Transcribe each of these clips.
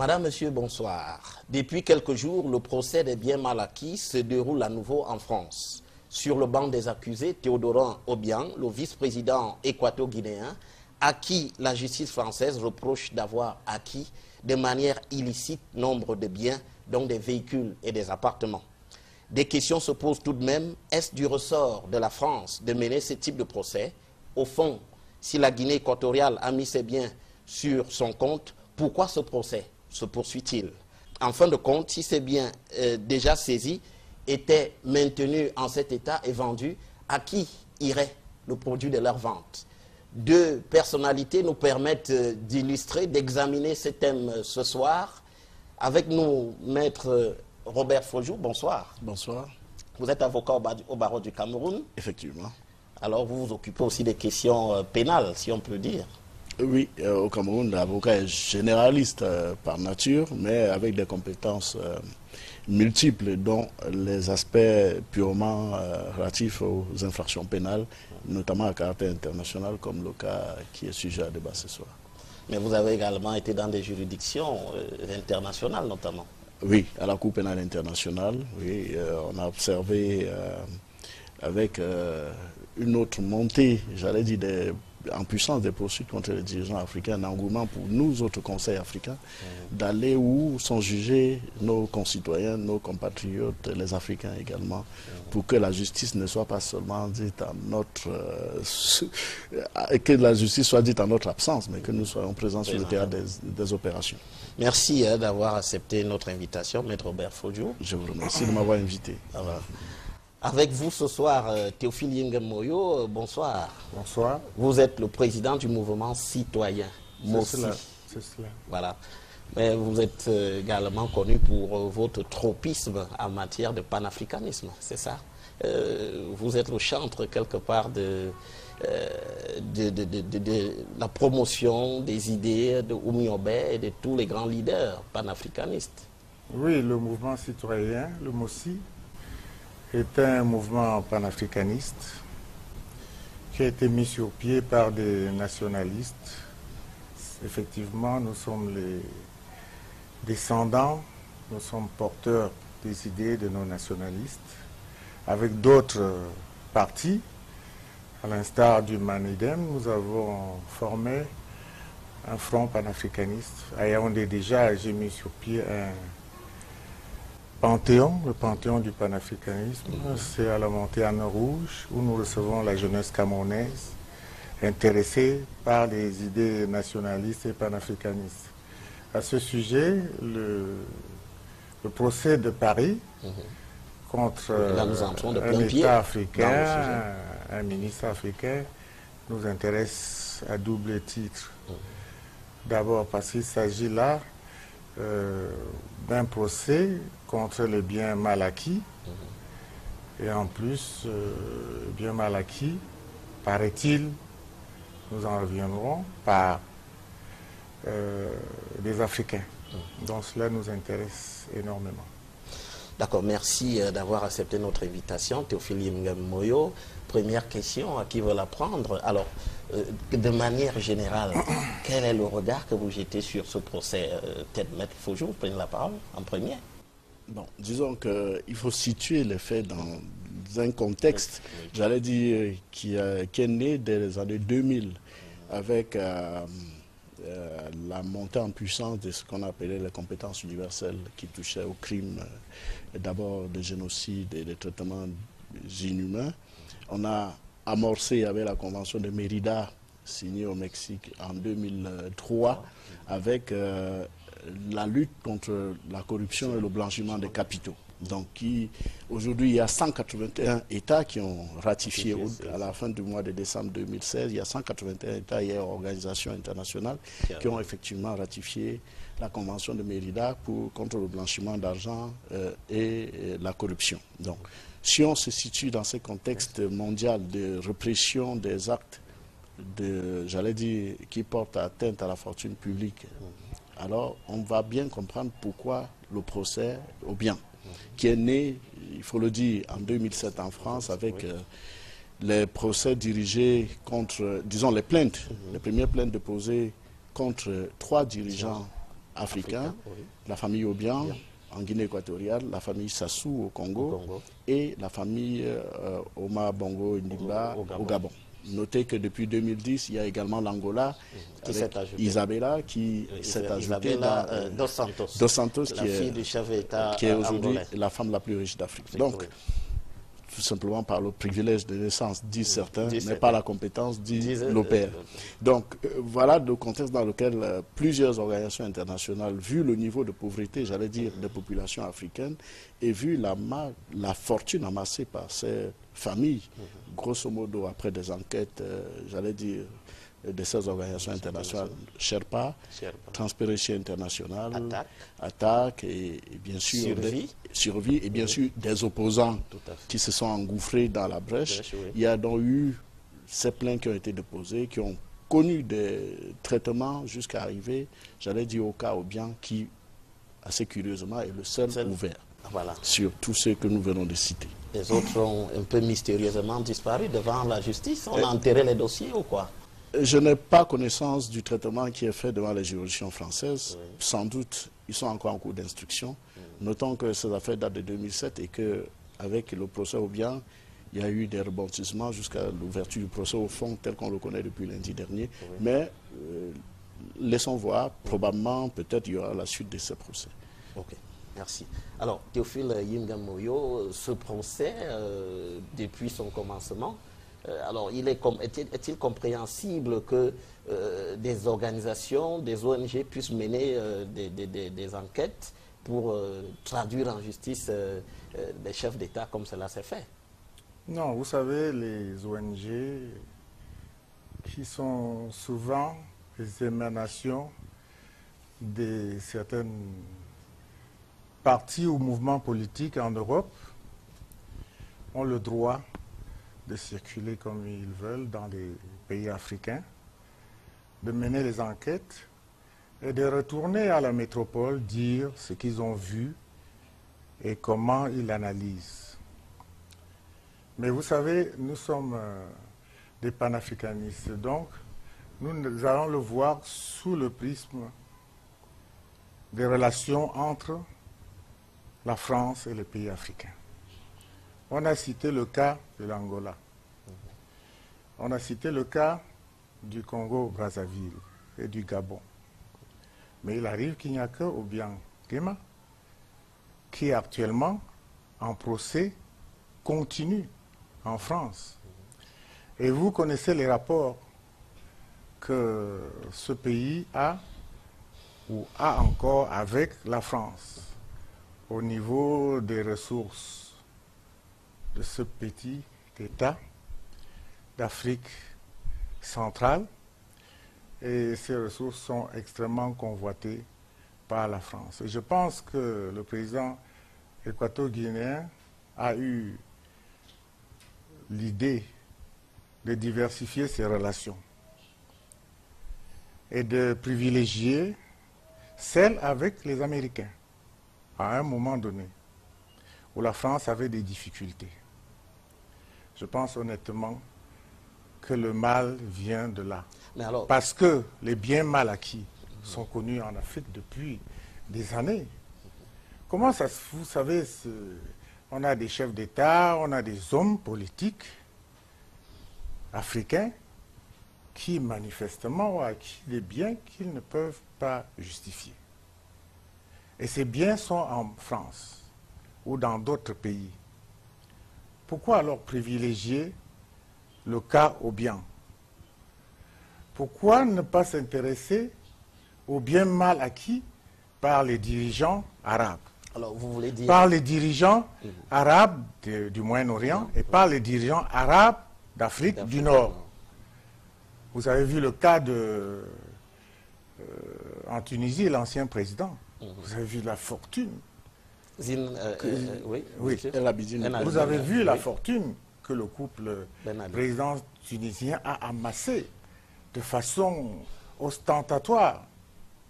Madame, Monsieur, bonsoir. Depuis quelques jours, le procès des biens mal acquis se déroule à nouveau en France. Sur le banc des accusés, Théodorin Obiang, le vice-président équato-guinéen, à qui la justice française reproche d'avoir acquis de manière illicite nombre de biens, dont des véhicules et des appartements. Des questions se posent tout de même. Est-ce du ressort de la France de mener ce type de procès? Au fond, si la Guinée équatoriale a mis ses biens sur son compte, pourquoi ce procès se poursuit-il? En fin de compte, si ces biens déjà saisis étaient maintenus en cet état et vendus, à qui irait le produit de leur vente? Deux personnalités nous permettent d'illustrer, d'examiner ce thème ce soir. Avec nous, Maître Robert Fojou, bonsoir. Bonsoir. Vous êtes avocat au barreau du Cameroun. Effectivement. Alors vous vous occupez aussi des questions pénales, si on peut dire. Oui, au Cameroun, l'avocat est généraliste par nature, mais avec des compétences multiples, dont les aspects purement relatifs aux infractions pénales, notamment à caractère international, comme le cas qui est sujet à débat ce soir. Mais vous avez également été dans des juridictions internationales, notamment. Oui, à la Cour pénale internationale, oui, on a observé avec une autre montée, j'allais dire, en puissance des poursuites contre les dirigeants africains, un engouement pour nous autres conseils africains d'aller où sont jugés nos concitoyens, nos compatriotes, les Africains également, pour que la justice ne soit pas seulement dite en notre... que la justice soit dite en notre absence, mais que nous soyons présents sur le théâtre des opérations. Merci d'avoir accepté notre invitation, Maître Robert Fojou. Je vous remercie de m'avoir invité. Avec vous ce soir, Théophile Yengemoyo, bonsoir. Bonsoir. Vous êtes le président du mouvement citoyen, MOSI. C'est cela. Voilà. Mais vous êtes également connu pour votre tropisme en matière de panafricanisme, c'est ça? Vous êtes le chantre quelque part de la promotion des idées de Oumi Obé et de tous les grands leaders panafricanistes. Oui, le mouvement citoyen, le MOSI, est un mouvement panafricaniste qui a été mis sur pied par des nationalistes. Effectivement, nous sommes les descendants, nous sommes porteurs des idées de nos nationalistes, avec d'autres partis. À l'instar du MANIDEM, nous avons formé un front panafricaniste. À Yaoundé déjà, j'ai mis sur pied un Panthéon, le Panthéon du panafricanisme. C'est à la Montagne Rouge où nous recevons la jeunesse camerounaise intéressée par les idées nationalistes et panafricanistes. À ce sujet, le procès de Paris contre un État africain, un ministre africain, nous intéresse à double titre. D'abord parce qu'il s'agit là d'un procès contre les biens mal acquis. Et en plus, biens mal acquis, paraît-il, nous en reviendrons, par des Africains. Donc cela nous intéresse énormément. D'accord, merci d'avoir accepté notre invitation, Théophile Moyo. Première question, à qui veut la prendre? Alors, de manière générale, quel est le regard que vous jetez sur ce procès? Peut-être Maître Fojou, vous prenez la parole en premier. Bon, disons qu'il faut situer les faits dans un contexte, j'allais dire, qui est né dès les années 2000, avec la montée en puissance de ce qu'on appelait les compétences universelles qui touchaient aux crimes, d'abord de génocide et de traitements inhumains. On a amorcé avec la convention de Mérida, signée au Mexique en 2003, avec la lutte contre la corruption et le blanchiment des capitaux. Donc aujourd'hui, il y a 181 États qui ont ratifié à la fin du mois de décembre 2016. Il y a 181 États et organisations internationales qui ont effectivement ratifié la convention de Mérida contre le blanchiment d'argent et la corruption. Donc, si on se situe dans ce contexte mondial de répression des actes, j'allais dire, qui portent atteinte à la fortune publique, alors on va bien comprendre pourquoi le procès au bien, qui est né, il faut le dire, en 2007 en France, avec les procès dirigés contre, disons, les plaintes, les premières plaintes déposées contre 3 dirigeants africains, oui. la famille Obiang en Guinée équatoriale, la famille Sassou au Congo, et la famille Oma Bongo Ndimba au Gabon. Notez que depuis 2010, il y a également l'Angola, Isabella qui s'est ajoutée dans Dos Santos, la fille du chef d'État qui est aujourd'hui angolais, la femme la plus riche d'Afrique. Donc, tout simplement par le privilège de naissance, disent certains, mais pas la compétence, dit le père. Donc, voilà le contexte dans lequel plusieurs organisations internationales, vu le niveau de pauvreté, j'allais dire, des populations africaines, et vu la fortune amassée par ces familles, grosso modo, après des enquêtes, j'allais dire, de ces organisations internationales, Sherpa, Transparency International, Attaque et bien sûr Survie et bien sûr des opposants qui se sont engouffrés dans la brèche. Il y a donc eu ces plaintes qui ont été déposées, qui ont connu des traitements jusqu'à arriver, j'allais dire, au cas Obiang qui, assez curieusement, est le seul ouvert sur tous ceux que nous venons de citer. Les autres ont un peu mystérieusement disparu devant la justice. On a enterré les dossiers ou quoi? Je n'ai pas connaissance du traitement qui est fait devant les juridictions françaises. Sans doute, ils sont encore en cours d'instruction. Notons que ces affaires datent de 2007 et qu'avec le procès Obiang, il y a eu des rebondissements jusqu'à l'ouverture du procès au fond tel qu'on le connaît depuis lundi dernier. Mais laissons voir, probablement, peut-être il y aura la suite de ces procès. Ok, merci. Alors, Théophile Yimgam Moyo, ce procès, depuis son commencement, alors, est-il compréhensible que des organisations, des ONG puissent mener des enquêtes pour traduire en justice des chefs d'État comme cela s'est fait? Non, vous savez, les ONG qui sont souvent les émanations de certaines partis ou mouvements politiques en Europe ont le droit de circuler comme ils veulent dans les pays africains, de mener les enquêtes et de retourner à la métropole dire ce qu'ils ont vu et comment ils l'analysent. Mais vous savez, nous sommes des panafricanistes, donc nous allons le voir sous le prisme des relations entre la France et les pays africains. On a cité le cas de l'Angola. On a cité le cas du Congo-Brazzaville et du Gabon. Mais il arrive qu'il n'y a que Obiang Nguema qui est actuellement en procès continu en France. Et vous connaissez les rapports que ce pays a ou a encore avec la France au niveau des ressources de ce petit État d'Afrique centrale, et ces ressources sont extrêmement convoitées par la France. Et je pense que le président équato-guinéen a eu l'idée de diversifier ses relations et de privilégier celles avec les Américains à un moment donné où la France avait des difficultés. Je pense honnêtement que le mal vient de là. Mais alors, parce que les biens mal acquis sont connus en Afrique depuis des années. Comment ça, vous savez, on a des chefs d'État, on a des hommes politiques africains qui manifestement ont acquis des biens qu'ils ne peuvent pas justifier. Et ces biens sont en France ou dans d'autres pays. Pourquoi alors privilégier le cas Obiang? Pourquoi ne pas s'intéresser aux biens mal acquis par les dirigeants arabes? Alors, vous voulez dire... Par les dirigeants arabes du Moyen-Orient et par les dirigeants arabes d'Afrique du Nord. Vous avez vu le cas de, en Tunisie, l'ancien président. Vous avez vu la fortune. Oui. Vous avez vu la fortune que le couple président tunisien a amassée de façon ostentatoire.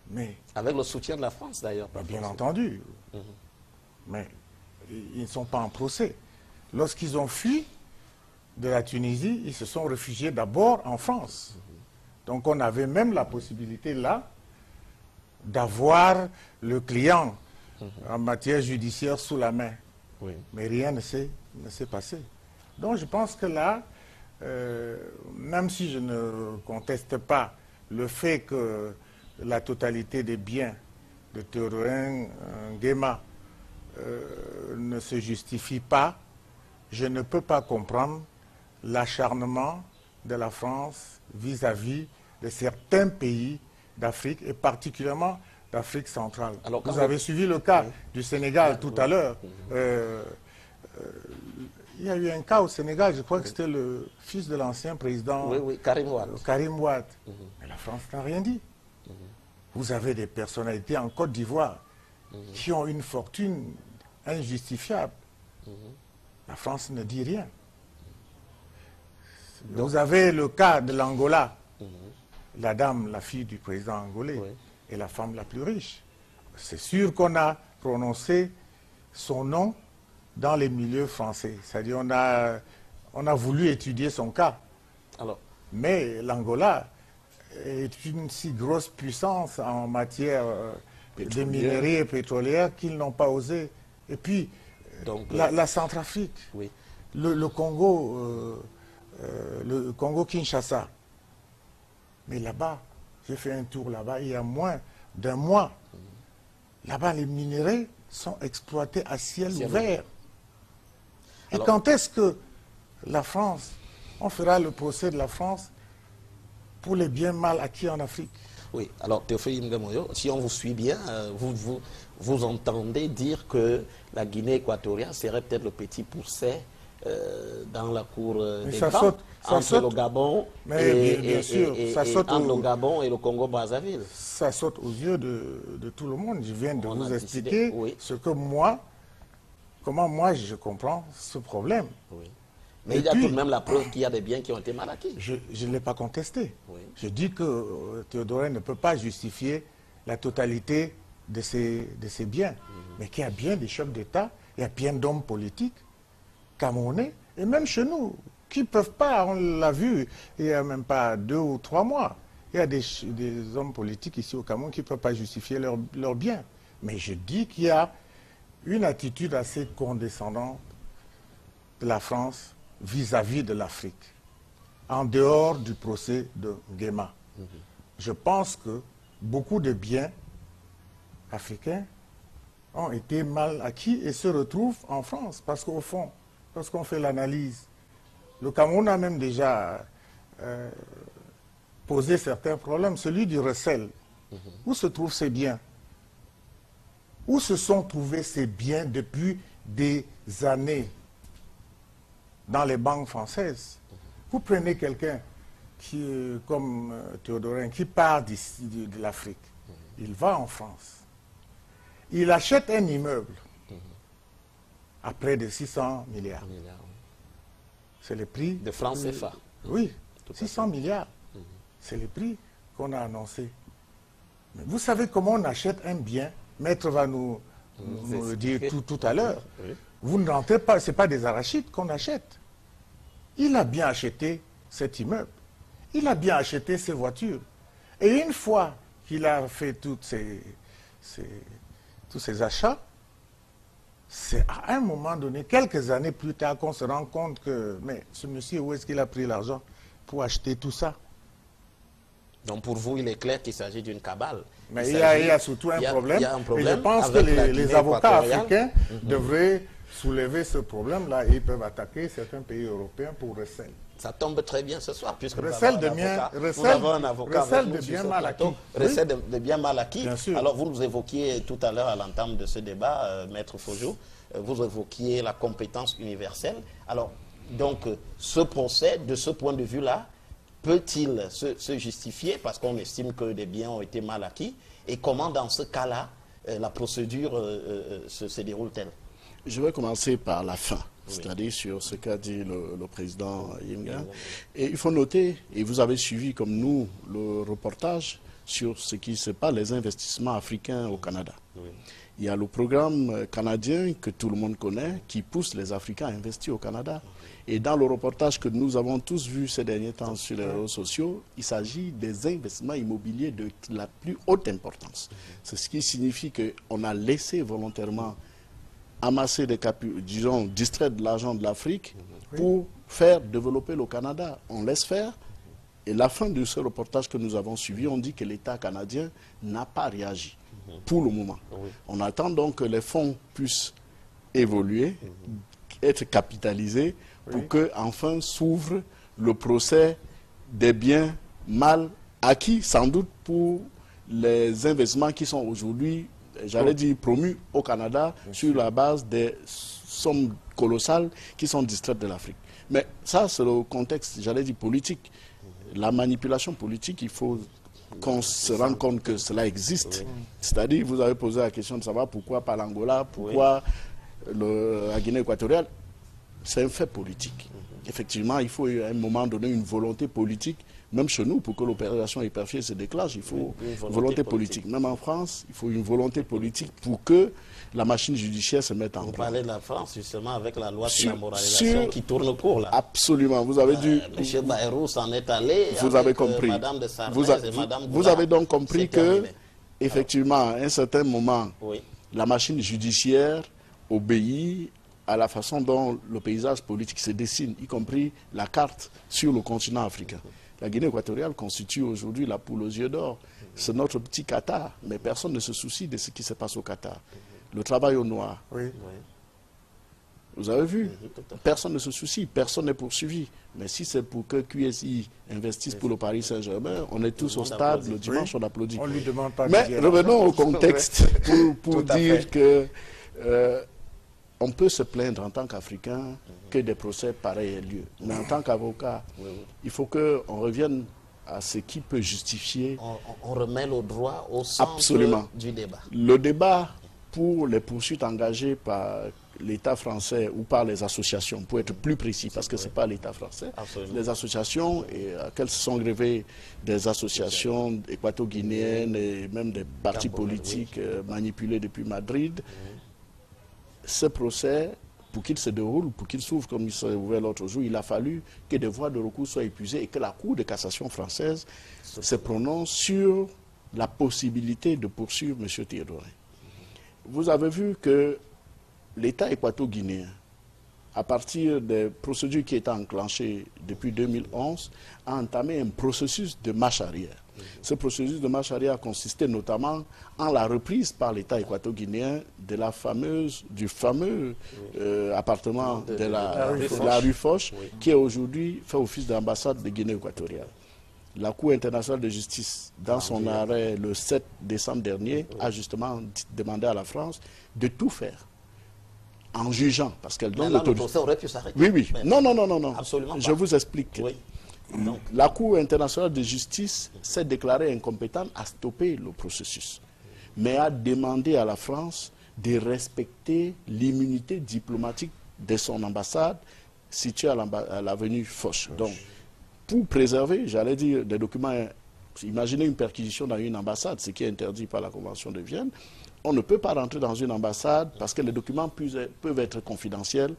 Mais, avec le soutien de la France d'ailleurs. Bien entendu. Mais ils ne sont pas en procès. Lorsqu'ils ont fui de la Tunisie, ils se sont réfugiés d'abord en France. Donc on avait même la possibilité là d'avoir le client en matière judiciaire sous la main. Oui. Mais rien ne s'est passé. Donc je pense que là, même si je ne conteste pas le fait que la totalité des biens de Théodore Nguema ne se justifie pas, je ne peux pas comprendre l'acharnement de la France vis-à-vis de certains pays d'Afrique et particulièrement d'Afrique centrale. Alors, vous avez suivi le cas du Sénégal tout à l'heure. Il y a eu un cas au Sénégal, je crois que c'était le fils de l'ancien président Karim Wade. Karim Wade. Mais la France n'a rien dit. Vous avez des personnalités en Côte d'Ivoire qui ont une fortune injustifiable. La France ne dit rien. Vous avez le cas de l'Angola. La dame, la fille du président angolais, est la femme la plus riche. C'est sûr qu'on a prononcé son nom dans les milieux français. C'est-à-dire on a voulu étudier son cas. Alors, mais l'Angola est une si grosse puissance en matière de minerais et pétrolière qu'ils n'ont pas osé. Et puis, donc, la Centrafrique, le Congo, le Congo-Kinshasa. Mais là-bas, j'ai fait un tour là-bas il y a moins d'un mois. Là-bas, les minerais sont exploités à ciel ouvert. Et alors, quand est-ce que la France, on fera le procès de la France pour les biens mal acquis en Afrique? Oui, alors Théophile Ngamoyo, si on vous suit bien, vous entendez dire que la Guinée équatoriale serait peut-être le petit pousset dans la cour des grands, entre le Gabon le Gabon et le Congo-Brazzaville. Ça saute aux yeux de tout le monde. Je viens de vous expliquer ce que comment moi je comprends ce problème. Oui. Mais il y a tout de même la preuve qu'il y a des biens qui ont été mal acquis. Je ne l'ai pas contesté. Je dis que Théodore ne peut pas justifier la totalité de ses biens. Mais qu'il y a bien des chefs d'État, il y a bien d'hommes politiques camerounais, et même chez nous, qui ne peuvent pas, on l'a vu, il n'y a même pas 2 ou 3 mois, il y a des hommes politiques ici au Cameroun qui ne peuvent pas justifier leurs biens. Mais je dis qu'il y a une attitude assez condescendante de la France vis-à-vis de l'Afrique, en dehors du procès de Nguema. Je pense que beaucoup de biens africains ont été mal acquis et se retrouvent en France, parce qu'au fond, lorsqu'on fait l'analyse, le Cameroun a même déjà posé certains problèmes, celui du recel. Où se trouvent ces biens? Où se sont trouvés ces biens depuis des années dans les banques françaises? Vous prenez quelqu'un comme Théodorin qui part de l'Afrique, il va en France, il achète un immeuble à près de 600 milliards. C'est le prix de francs CFA. Oui, 600 milliards. C'est le prix qu'on a annoncé. Mais vous savez comment on achète un bien? Maître va nous le dire tout à l'heure. Vous ne rentrez pas, ce n'est pas des arachides qu'on achète. Il a bien acheté cet immeuble. Il a bien acheté ses voitures. Et une fois qu'il a fait tous ces achats, c'est à un moment donné, quelques années plus tard, qu'on se rend compte que, mais ce monsieur, où est-ce qu'il a pris l'argent pour acheter tout ça? Donc pour vous, il est clair qu'il s'agit d'une cabale. Mais il y a surtout un problème. Et je pense que les avocats africains devraient soulever ce problème-là et ils peuvent attaquer certains pays européens pour recel. Ça tombe très bien ce soir, puisque recel nous avons un avocat recel de biens mal acquis. Recel de biens mal acquis. Bien sûr. Alors vous nous évoquiez tout à l'heure à l'entame de ce débat, Maître Fojo, vous évoquiez la compétence universelle. Alors, donc, ce procès, de ce point de vue-là, peut-il se justifier parce qu'on estime que des biens ont été mal acquis? Et comment, dans ce cas-là, la procédure se déroule-t-elle? Je vais commencer par la fin, c'est-à-dire sur ce qu'a dit le président Yinga. Et il faut noter, et vous avez suivi comme nous le reportage sur ce qui se passe, les investissements africains au Canada. Oui. Il y a le programme canadien que tout le monde connaît qui pousse les Africains à investir au Canada. Et dans le reportage que nous avons tous vu ces derniers temps sur les réseaux sociaux, il s'agit des investissements immobiliers de la plus haute importance. C'est ce qui signifie qu'on a laissé volontairement amasser des disons, distraire de l'argent de l'Afrique pour faire développer le Canada. On laisse faire. Et la fin de ce reportage que nous avons suivi, on dit que l'État canadien n'a pas réagi pour le moment. On attend donc que les fonds puissent évoluer, être capitalisés pour que enfin s'ouvre le procès des biens mal acquis, sans doute pour les investissements qui sont aujourd'hui, j'allais dire, promus au Canada sur la base des sommes colossales qui sont distraites de l'Afrique. Mais ça, c'est le contexte, j'allais dire, politique. La manipulation politique, il faut qu'on se rende compte que cela existe. C'est-à-dire, vous avez posé la question de savoir pourquoi pas l'Angola, pourquoi la Guinée équatoriale. C'est un fait politique. Effectivement, il faut à un moment donné une volonté politique, même chez nous, pour que l'opération hyperfiée se déclenche, il faut une volonté politique. Même en France, il faut une volonté politique pour que la machine judiciaire se mette en place. Vous parlez de la France, justement, avec la loi sur la moralisation qui tourne court, là. Absolument. Vous avez dû... M. Bayrou s'en est allé. Vous avez compris. Madame de Sarnez et Madame vous avez donc compris que, terminé. effectivement, à un certain moment, la machine judiciaire obéit à la façon dont le paysage politique se dessine, y compris la carte sur le continent africain. La Guinée équatoriale constitue aujourd'hui la poule aux yeux d'or. C'est notre petit Qatar, mais personne ne se soucie de ce qui se passe au Qatar. Le travail au noir. Vous avez vu, personne ne se soucie, personne n'est poursuivi. Mais si c'est pour que QSI investisse pour le Paris Saint-Germain, on est tous au stade, le dimanche on applaudit. On lui demande pas. Mais revenons au contexte pour dire que on peut se plaindre en tant qu'Africain que des procès pareils aient lieu. Mais en tant qu'avocat, il faut qu'on revienne à ce qui peut justifier... On remet le droit au centre du débat. Le débat pour les poursuites engagées par l'État français ou par les associations, pour être plus précis, parce que ce n'est pas l'État français, les associations, et à quelles se sont grevées des associations équato-guinéennes et même des partis politiques manipulés depuis Madrid, ce procès, pour qu'il se déroule, pour qu'il s'ouvre comme il s'est ouvert l'autre jour, il a fallu que des voies de recours soient épuisées et que la Cour de cassation française se prononce sur la possibilité de poursuivre M. Théodore. Vous avez vu que l'État équato-guinéen, à partir des procédures qui étaient enclenchées depuis 2011, a entamé un processus de marche arrière. Ce processus de marche arrière consistait notamment en la reprise par l'État équato-guinéen du fameux appartement de la rue Foch, qui aujourd'hui fait office d'ambassade de Guinée équatoriale. La Cour internationale de justice, dans son arrêt le 7 décembre dernier, a justement demandé à la France de tout faire en jugeant, parce qu'elle donne l'autorisation. Le procès aurait pu s'arrêter. Oui. Non. Absolument Je vous explique. Donc, la Cour internationale de justice s'est déclarée incompétente à stopper le processus, mais a demandé à la France de respecter l'immunité diplomatique de son ambassade située à l'avenue Foch. Donc, pour préserver, j'allais dire, des documents, imaginez une perquisition dans une ambassade, ce qui est interdit par la Convention de Vienne, on ne peut pas rentrer dans une ambassade parce que les documents peuvent être confidentiels,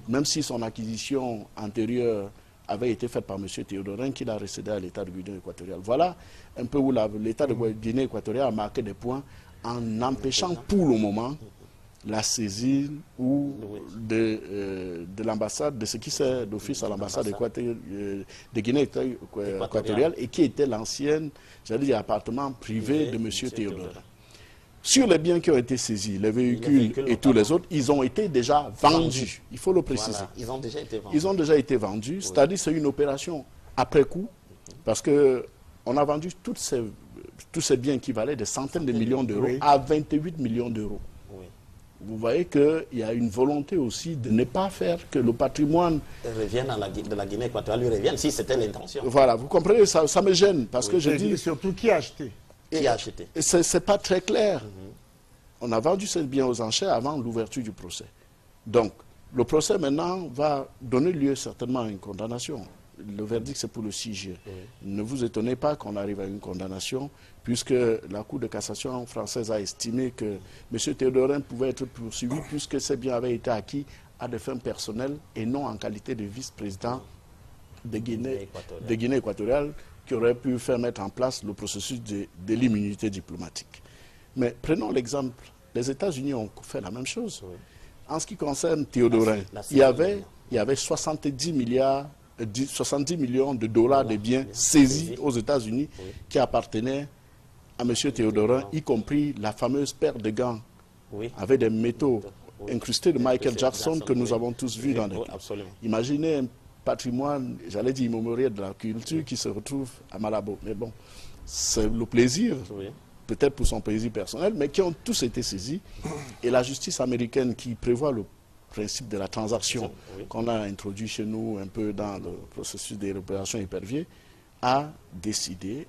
même si son acquisition antérieure avait été faite par M. Théodorin, qui l'a récédé à l'État de Guinée équatoriale. Voilà un peu où l'État de Guinée équatoriale a marqué des points en empêchant pour le moment la saisine ou de l'ambassade, de ce qui sert d'office à l'ambassade de Guinée équatoriale et qui était l'ancienne, j'allais dire, appartement privé de M. Théodorin. Sur les biens qui ont été saisis, les véhicules et tous les autres, ils ont été déjà vendus. Il faut le préciser. Voilà, ils ont déjà été vendus. Ils ont déjà été vendus, c'est-à-dire c'est une opération après coup, parce qu'on a vendu tous ces biens qui valaient des centaines de millions d'euros à 28 millions d'euros. Vous voyez qu'il y a une volonté aussi de ne pas faire que le patrimoine... revienne de la Guinée équatoriale, lui revienne, si c'était l'intention. Voilà, vous comprenez, ça me gêne, parce que je dis... Surtout qui a acheté. Qui a acheté? Ce n'est pas très clair. On a vendu ces biens aux enchères avant l'ouverture du procès. Donc, le procès maintenant va donner lieu certainement à une condamnation. le verdict c'est pour le 6 juillet. Ne vous étonnez pas qu'on arrive à une condamnation, puisque la Cour de cassation française a estimé que M. Théodorin pouvait être poursuivi puisque ces biens avaient été acquis à des fins personnelles et non en qualité de vice-président de Guinée équatoriale, qui aurait pu faire mettre en place le processus de l'immunité diplomatique. Mais prenons l'exemple, les États-Unis ont fait la même chose. En ce qui concerne Théodorin, il y avait 70 millions de dollars de biens saisis aux États-Unis qui appartenaient à M. Théodorin, y compris la fameuse paire de gants avec des métaux incrustés de Michael Jackson que nous avons tous vus dans les films. Imaginez un patrimoine, j'allais dire immémorial de la culture qui se retrouve à Malabo. Mais bon, c'est le plaisir, peut-être pour son plaisir personnel, mais qui ont tous été saisis. Et la justice américaine qui prévoit le principe de la transaction qu'on a introduit chez nous un peu dans le processus des opérations éperviers, a décidé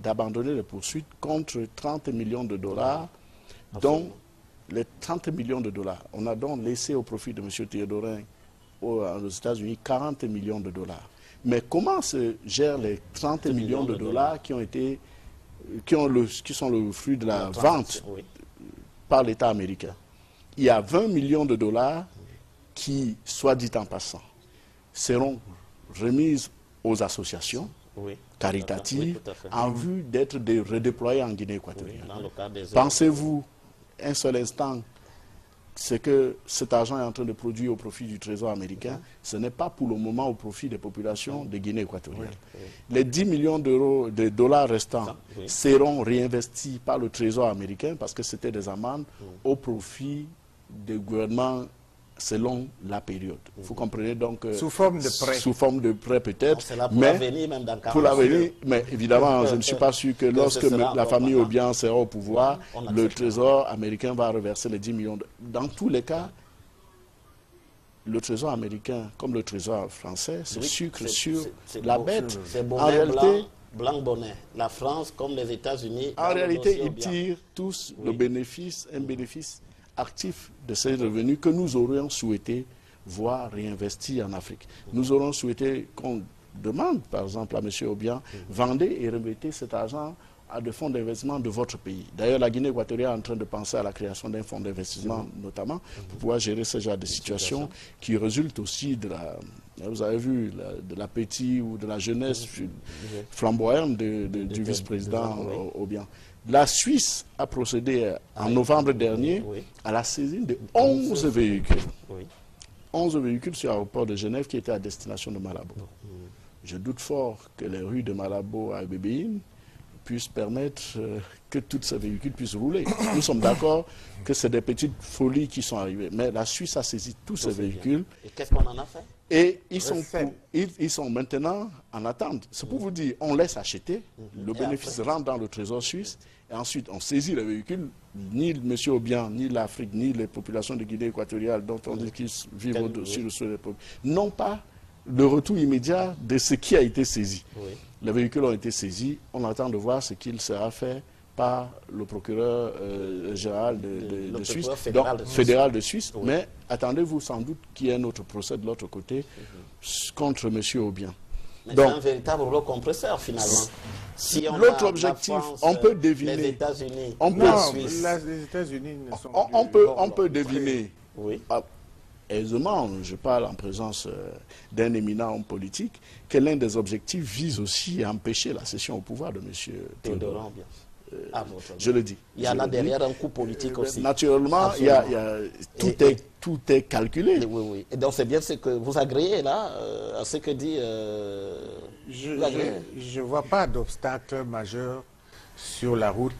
d'abandonner les poursuites contre 30 millions de dollars, dont les 30 millions de dollars. On a donc laissé au profit de M. Théodorin aux États-Unis 40 millions de dollars. Mais comment se gèrent les 30 millions de dollars qui sont le fruit de la vente par l'État américain? Il y a 20 millions de dollars qui, soit dit en passant, seront remises aux associations caritatives en vue d'être redéployées en Guinée équatoriale. Pensez-vous un seul instant ce que cet argent est en train de produire au profit du Trésor américain? Ce n'est pas pour le moment au profit des populations de Guinée équatoriale. Les 10 millions de dollars restants seront réinvestis par le Trésor américain parce que c'était des amendes au profit des gouvernements selon la période. Vous comprenez donc... sous forme de prêt. Sous forme de prêt peut-être. C'est là pour l'avenir, même dans pour l'avenir, mais évidemment, je ne suis pas sûr que lorsque la famille Obiang sera au pouvoir, le Trésor américain va reverser les 10 millions. Dans tous les cas, le Trésor américain, comme le Trésor français, c'est sucre sur la bête. En réalité, blanc bonnet. La France, comme les États-Unis... En réalité, ils tirent tous le bénéfice, un bénéfice actif de ces revenus que nous aurions souhaité voir réinvestis en Afrique. Nous aurions souhaité qu'on demande, par exemple, à M. Obiang, vendez et remettez cet argent à des fonds d'investissement de votre pays. D'ailleurs, la Guinée équatoriale est en train de penser à la création d'un fonds d'investissement, notamment, pour pouvoir gérer ce genre de situation qui résulte aussi de la... Vous avez vu, de l'appétit ou de la jeunesse flamboyante du vice-président Obiang. La Suisse a procédé en novembre dernier à la saisine de 11 véhicules. 11 véhicules sur l'aéroport de Genève qui étaient à destination de Malabo. Je doute fort que les rues de Malabo à Bébéine puissent permettre que tous ces véhicules puissent rouler. Nous sommes d'accord que c'est des petites folies qui sont arrivées. Mais la Suisse a saisi tous ces véhicules. Et qu'est-ce qu'on en a fait? Et ils sont maintenant en attente. C'est pour vous dire, on laisse acheter, le bénéfice rentre dans le trésor suisse, et ensuite on saisit les véhicules. Ni M. Obiang, ni l'Afrique, ni les populations de Guinée équatoriale, dont on dit qu'ils vivent au-dessus de ce peuple, n'ont pas le retour immédiat de ce qui a été saisi. Les véhicules ont été saisis, on attend de voir ce qu'il sera fait par le procureur général de Suisse, fédéral de Suisse, mais attendez-vous sans doute qu'il y ait un autre procès de l'autre côté contre M. Obiang. Mais c'est un véritable rouleau compresseur finalement. Si l'autre objectif, on peut deviner. Les États-Unis, les États-Unis ne sont on peut deviner. Aisément, je parle en présence d'un éminent homme politique, que l'un des objectifs vise aussi à empêcher la cession au pouvoir de M. Théodorin. Je le dis. Il y a là derrière un coup politique aussi. Naturellement, tout est calculé. Oui. Et donc c'est bien ce que vous agréez là, à ce que dit... je ne vois pas d'obstacle majeur sur la route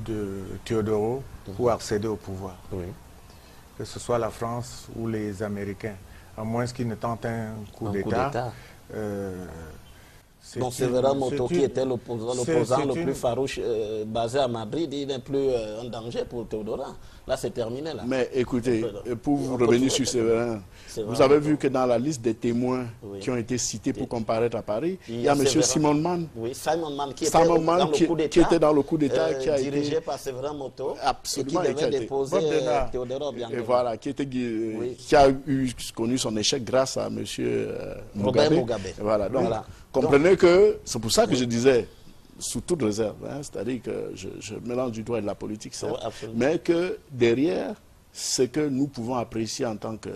de Théodoro pour accéder au pouvoir. Que ce soit la France ou les Américains, à moins qu'ils ne tentent un coup d'État. Donc Séverin Moto, qui était l'opposant le plus farouche basé à Madrid, il n'est plus un danger pour Théodora. Là, c'est terminé. Là. Mais écoutez, pour revenir sur Séverin, vous avez vu que dans la liste des témoins qui ont été cités pour comparaître à Paris, il y a M. Simon Mann. Oui, Simon Mann qui était dans le coup d'État, qui a dirigé été par Séverin Moto, absolument, et qui devait déposer Théodora Obiang. Et voilà, qui a connu son échec grâce à M. Mugabe. Voilà, donc comprenez que c'est pour ça que je disais, sous toute réserve, hein, c'est-à-dire que je mélange du doigt de la politique, mais que derrière, ce que nous pouvons apprécier en tant que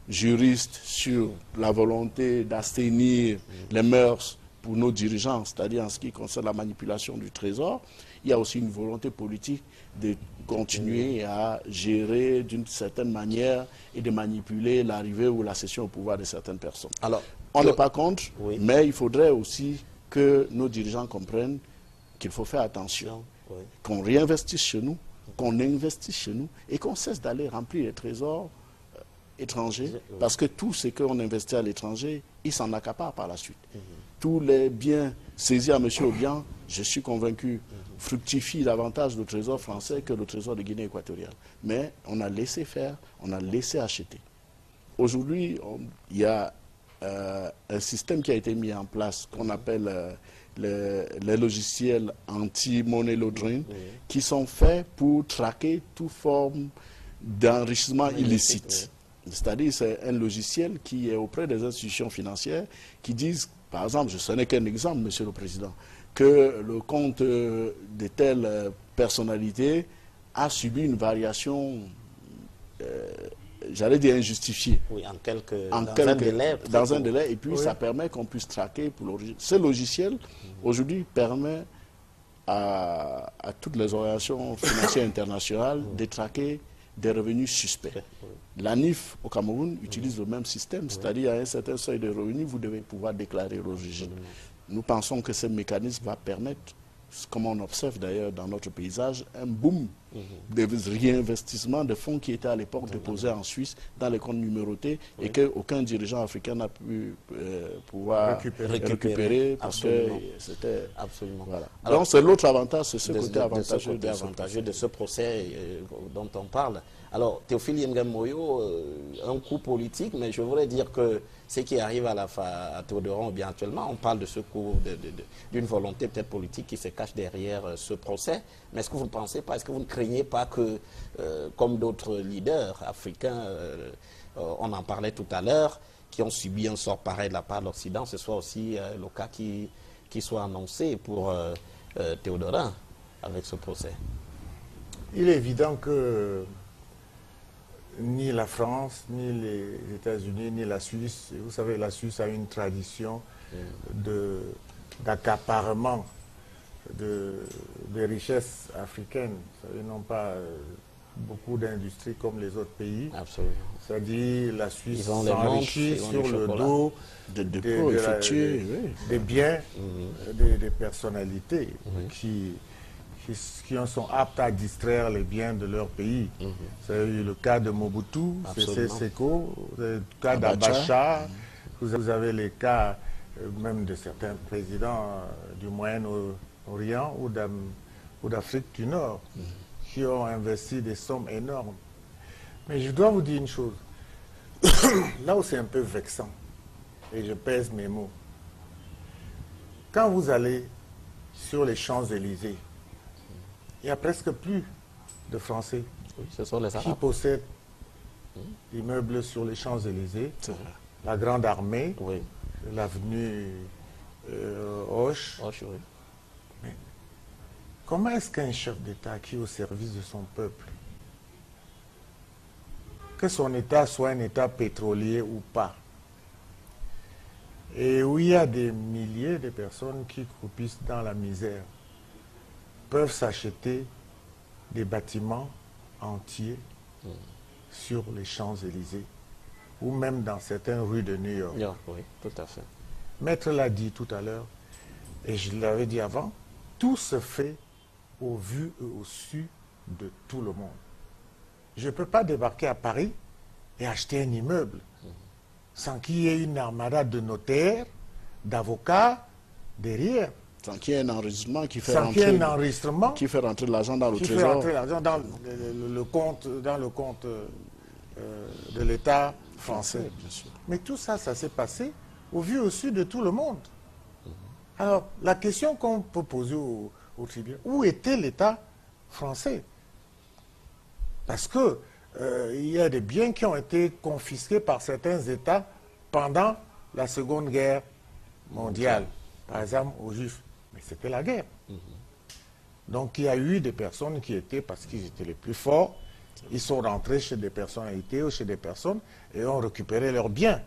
juristes sur la volonté d'assainir les mœurs pour nos dirigeants, c'est-à-dire en ce qui concerne la manipulation du trésor, il y a aussi une volonté politique de continuer à gérer d'une certaine manière et de manipuler l'arrivée ou la cession au pouvoir de certaines personnes. Alors, on n'est pas contre, mais il faudrait aussi que nos dirigeants comprennent qu'il faut faire attention, qu'on réinvestisse chez nous, qu'on investisse chez nous et qu'on cesse d'aller remplir les trésors étrangers, parce que tout ce qu'on investit à l'étranger, il s'en accapare par la suite. Tous les biens saisis à M. Obiang, je suis convaincu, fructifient davantage le trésor français que le trésor de Guinée équatoriale. Mais on a laissé faire, on a laissé acheter. Aujourd'hui, il y a un système qui a été mis en place qu'on appelle les logiciels anti-money laundering, qui sont faits pour traquer toute forme d'enrichissement illicite. C'est-à-dire c'est un logiciel qui est auprès des institutions financières qui disent, par exemple, ce n'est qu'un exemple, Monsieur le Président, que le compte de telle personnalité a subi une variation j'allais dire injustifié. Oui, dans un délai, et puis ça permet qu'on puisse traquer pour l'origine. Ce logiciel, aujourd'hui, permet à toutes les organisations financières internationales de traquer des revenus suspects. L'ANIF au Cameroun utilise le même système, c'est-à-dire à un certain seuil de revenus, vous devez pouvoir déclarer l'origine. Nous pensons que ce mécanisme va permettre, comme on observe d'ailleurs dans notre paysage, un boom de réinvestissement de fonds qui étaient à l'époque déposés en Suisse dans les comptes numérotés et qu'aucun dirigeant africain n'a pu pouvoir récupérer parce que c'était... Voilà. Alors, donc c'est l'autre avantage, c'est ce côté avantageux de ce procès dont on parle. Alors, Théophile Yengen Moyo, un coup politique, mais je voudrais dire que ce qui arrive à Théodora Obiang actuellement, on parle de ce coup, d'une volonté peut-être politique qui se cache derrière ce procès. Mais est-ce que vous ne pensez pas, est-ce que vous ne craignez pas que, comme d'autres leaders africains, on en parlait tout à l'heure, qui ont subi un sort pareil de la part de l'Occident, ce soit aussi le cas qui soit annoncé pour Théodora avec ce procès? Il est évident que ni la France, ni les États-Unis, ni la Suisse, vous savez, la Suisse a une tradition d'accaparement des richesses africaines. Ils n'ont pas beaucoup d'industries comme les autres pays. Absolument. C'est-à-dire la Suisse s'enrichit sur le dos des biens, des personnalités qui en sont aptes à distraire les biens de leur pays. C'est le cas de Mobutu, c'est Seko, le cas d'Abacha, vous avez les cas même de certains présidents du Moyen-Orient ou d'Afrique du Nord qui ont investi des sommes énormes. Mais je dois vous dire une chose, là où c'est un peu vexant, et je pèse mes mots, quand vous allez sur les Champs-Élysées, il n'y a presque plus de Français qui possèdent l'immeuble sur les Champs-Élysées, la Grande Armée, l'avenue Hoche. Mais comment est-ce qu'un chef d'État qui est au service de son peuple, que son État soit un État pétrolier ou pas, et où il y a des milliers de personnes qui croupissent dans la misère, peuvent s'acheter des bâtiments entiers sur les Champs-Élysées ou même dans certaines rues de New York. Oui, tout à fait. Maître l'a dit tout à l'heure, et je l'avais dit avant, tout se fait au vu et au su de tout le monde. Je ne peux pas débarquer à Paris et acheter un immeuble sans qu'il y ait une armada de notaires, d'avocats, derrière. Sans qu'il y ait un enregistrement qui fait Sans qu'il y ait rentrer, un enregistrement qui fait rentrer l'argent dans le qui fait trésor. rentrer l'argent dans le compte, de l'État français. Bien sûr. Mais tout ça, ça s'est passé au vu et au su de tout le monde. Alors, la question qu'on peut poser au tribunal, où était l'État français? Parce que il y a des biens qui ont été confisqués par certains États pendant la Seconde Guerre mondiale, par exemple aux Juifs. Mais c'était la guerre. Donc il y a eu des personnes qui étaient, parce qu'ils étaient les plus forts, ils sont rentrés chez des personnalités ou chez des personnes et ont récupéré leurs biens.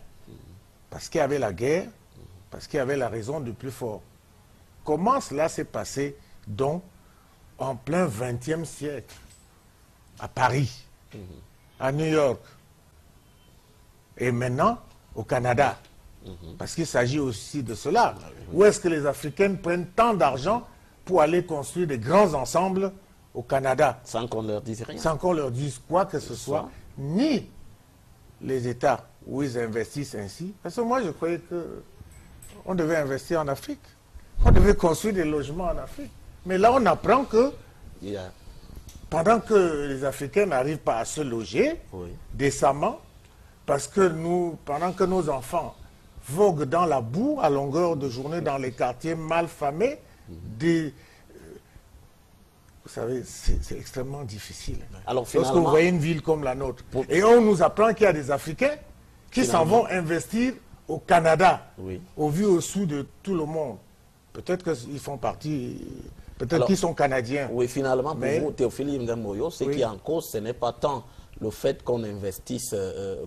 Parce qu'il y avait la guerre, parce qu'il y avait la raison du plus fort. Comment cela s'est passé, donc, en plein XXe siècle, à Paris, à New York, et maintenant au Canada? Parce qu'il s'agit aussi de cela. Où est-ce que les Africains prennent tant d'argent pour aller construire des grands ensembles au Canada? Sans qu'on leur dise rien. Sans qu'on leur dise quoi que ce soit, ni les États où ils investissent ainsi. Parce que moi, je croyais qu'on devait investir en Afrique. On devait construire des logements en Afrique. Mais là, on apprend que pendant que les Africains n'arrivent pas à se loger décemment, parce que pendant que nos enfants voguent dans la boue à longueur de journée dans les quartiers mal famés, vous savez, c'est extrêmement difficile. Alors, lorsque vous voyez une ville comme la nôtre, et on nous apprend qu'il y a des Africains qui s'en vont investir au Canada, au vu au su de tout le monde. Peut-être qu'ils font partie, peut-être qu'ils sont Canadiens. Oui, finalement, pour vous, Théophile Ngamoyo, ce qui est en cause, ce n'est pas tant le fait qu'on investisse,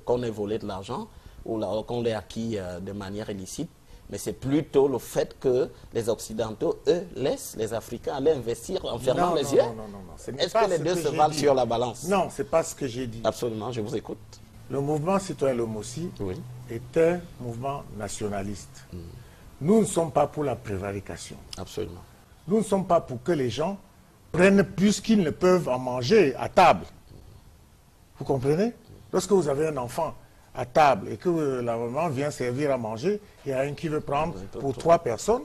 qu'on ait volé de l'argent, ou qu'on l'ait acquis de manière illicite, mais c'est plutôt le fait que les Occidentaux, eux, laissent les Africains aller investir en fermant les yeux. Non. Est-ce que les deux se valent sur la balance? Non, ce n'est pas ce que j'ai dit. Absolument, je vous écoute. Le mouvement citoyen Le Mossi est un mouvement nationaliste. Nous ne sommes pas pour la prévarication. Absolument. Nous ne sommes pas pour que les gens prennent plus qu'ils ne peuvent en manger à table. Vous comprenez? Lorsque vous avez un enfant à table et que la maman vient servir à manger, il y a un qui veut prendre pour 3 personnes,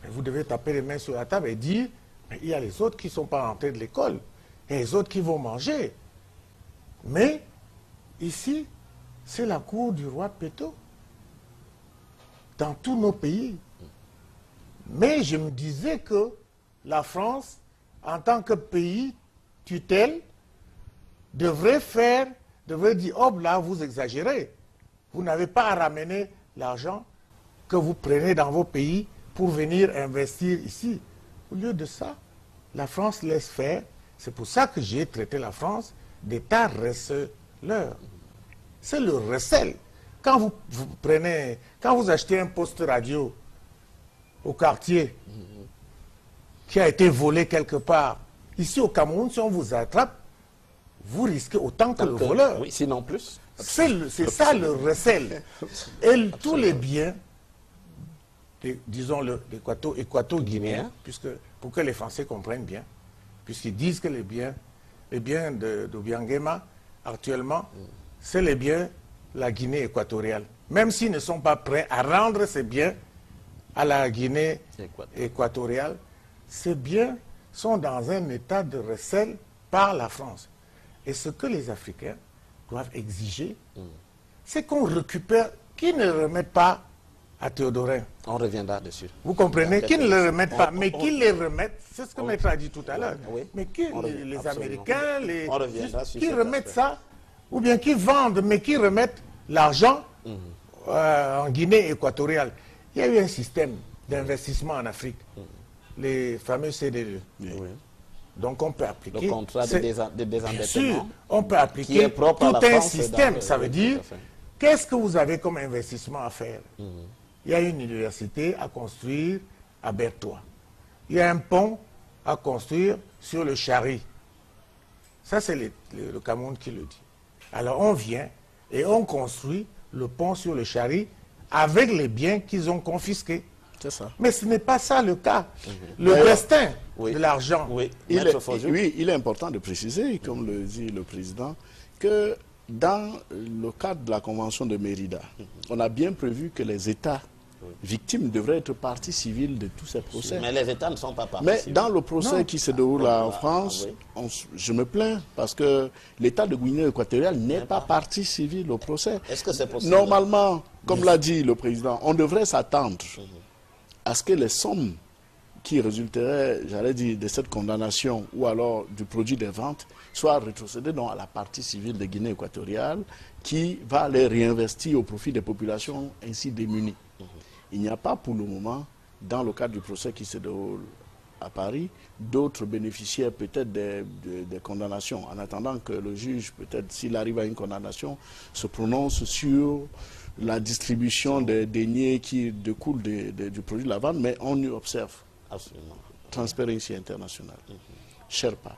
vous devez taper les mains sur la table et dire, mais il y a les autres qui ne sont pas rentrés de l'école, et les autres qui vont manger. Mais ici, c'est la cour du roi Péto, dans tous nos pays. Mais je me disais que la France, en tant que pays tutelle, devrait dire, oh là, vous exagérez. Vous n'avez pas à ramener l'argent que vous prenez dans vos pays pour venir investir ici. Au lieu de ça, la France laisse faire. C'est pour ça que j'ai traité la France d'État receleur. C'est le recel. Quand vous achetez un poste radio au quartier qui a été volé quelque part, ici au Cameroun, si on vous attrape, vous risquez autant que le voleur. Oui, sinon plus. C'est ça le recel. Et tous les biens, disons équato-guinéens, pour que les Français comprennent bien, puisqu'ils disent que les biens d'Obiangema, actuellement, c'est les biens de la Guinée équatoriale. Même s'ils ne sont pas prêts à rendre ces biens à la Guinée équatoriale, ces biens sont dans un état de recel par la France. Et ce que les Africains doivent exiger, c'est qu'on récupère, qu'ils ne le remettent pas à Théodorin. On reviendra dessus. Vous comprenez? Qu'ils ne le remettent pas, mais qu'ils les remettent, c'est ce que Maître a dit tout à l'heure. Mais les Américains, qui remettent ça, ou bien qui vendent, mais qui remettent l'argent en Guinée équatoriale. Il y a eu un système d'investissement en Afrique, les fameux CDE. Donc on peut appliquer... Le contrat de désendettement. Bien sûr, on peut appliquer tout un système. Ça veut dire, qu'est-ce que vous avez comme investissement à faire? Il y a une université à construire à Bertois. Il y a un pont à construire sur le Chari. Ça, c'est le Cameroun qui le dit. Alors on vient et on construit le pont sur le Chari avec les biens qu'ils ont confisqués. Ça. Mais ce n'est pas ça le cas. Le destin de l'argent. Il est important de préciser, comme le dit le président, que dans le cadre de la Convention de Mérida, on a bien prévu que les États victimes devraient être partie civile de tous ces procès. Mais les États ne sont pas partis. Mais dans le procès qui se déroule en France, oui. Je me plains parce que l'État de Guinée équatoriale n'est pas partie civile au procès. Est-ce que c'est possible? Normalement, comme l'a dit le président, on devrait s'attendre à ce que les sommes qui résulteraient, j'allais dire, de cette condamnation ou alors du produit des ventes soient rétrocédées à la partie civile de Guinée équatoriale qui va les réinvestir au profit des populations ainsi démunies. Il n'y a pas pour le moment, dans le cadre du procès qui se déroule à Paris, d'autres bénéficiaires peut-être des condamnations, en attendant que le juge, peut-être s'il arrive à une condamnation, se prononce sur la distribution des deniers qui découlent du produit de la vente, mais on y observe. Absolument. Transparency International, Sherpa,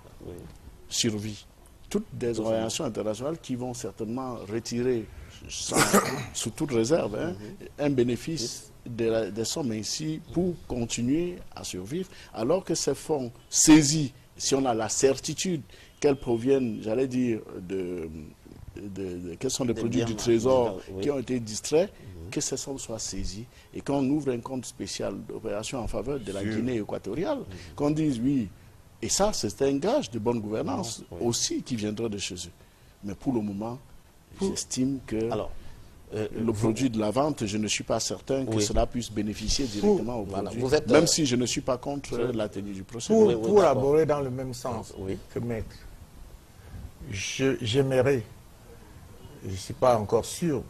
Survie, toutes des organisations internationales qui vont certainement retirer, sous toute réserve, un bénéfice des sommes ainsi pour continuer à survivre, alors que ces fonds saisis, si on a la certitude qu'elles proviennent, j'allais dire, quels sont les produits du trésor qui ont été distraits, que ces sommes soient saisies et qu'on ouvre un compte spécial d'opération en faveur de la Guinée équatoriale, qu'on dise oui. Et ça, c'est un gage de bonne gouvernance aussi qui viendra de chez eux. Mais pour le moment, j'estime que le produit de la vente, je ne suis pas certain que cela puisse bénéficier directement au produit, même si je ne suis pas contre la tenue du procès. Pour aborder dans le même sens que maître, j'aimerais, je ne suis pas encore sûr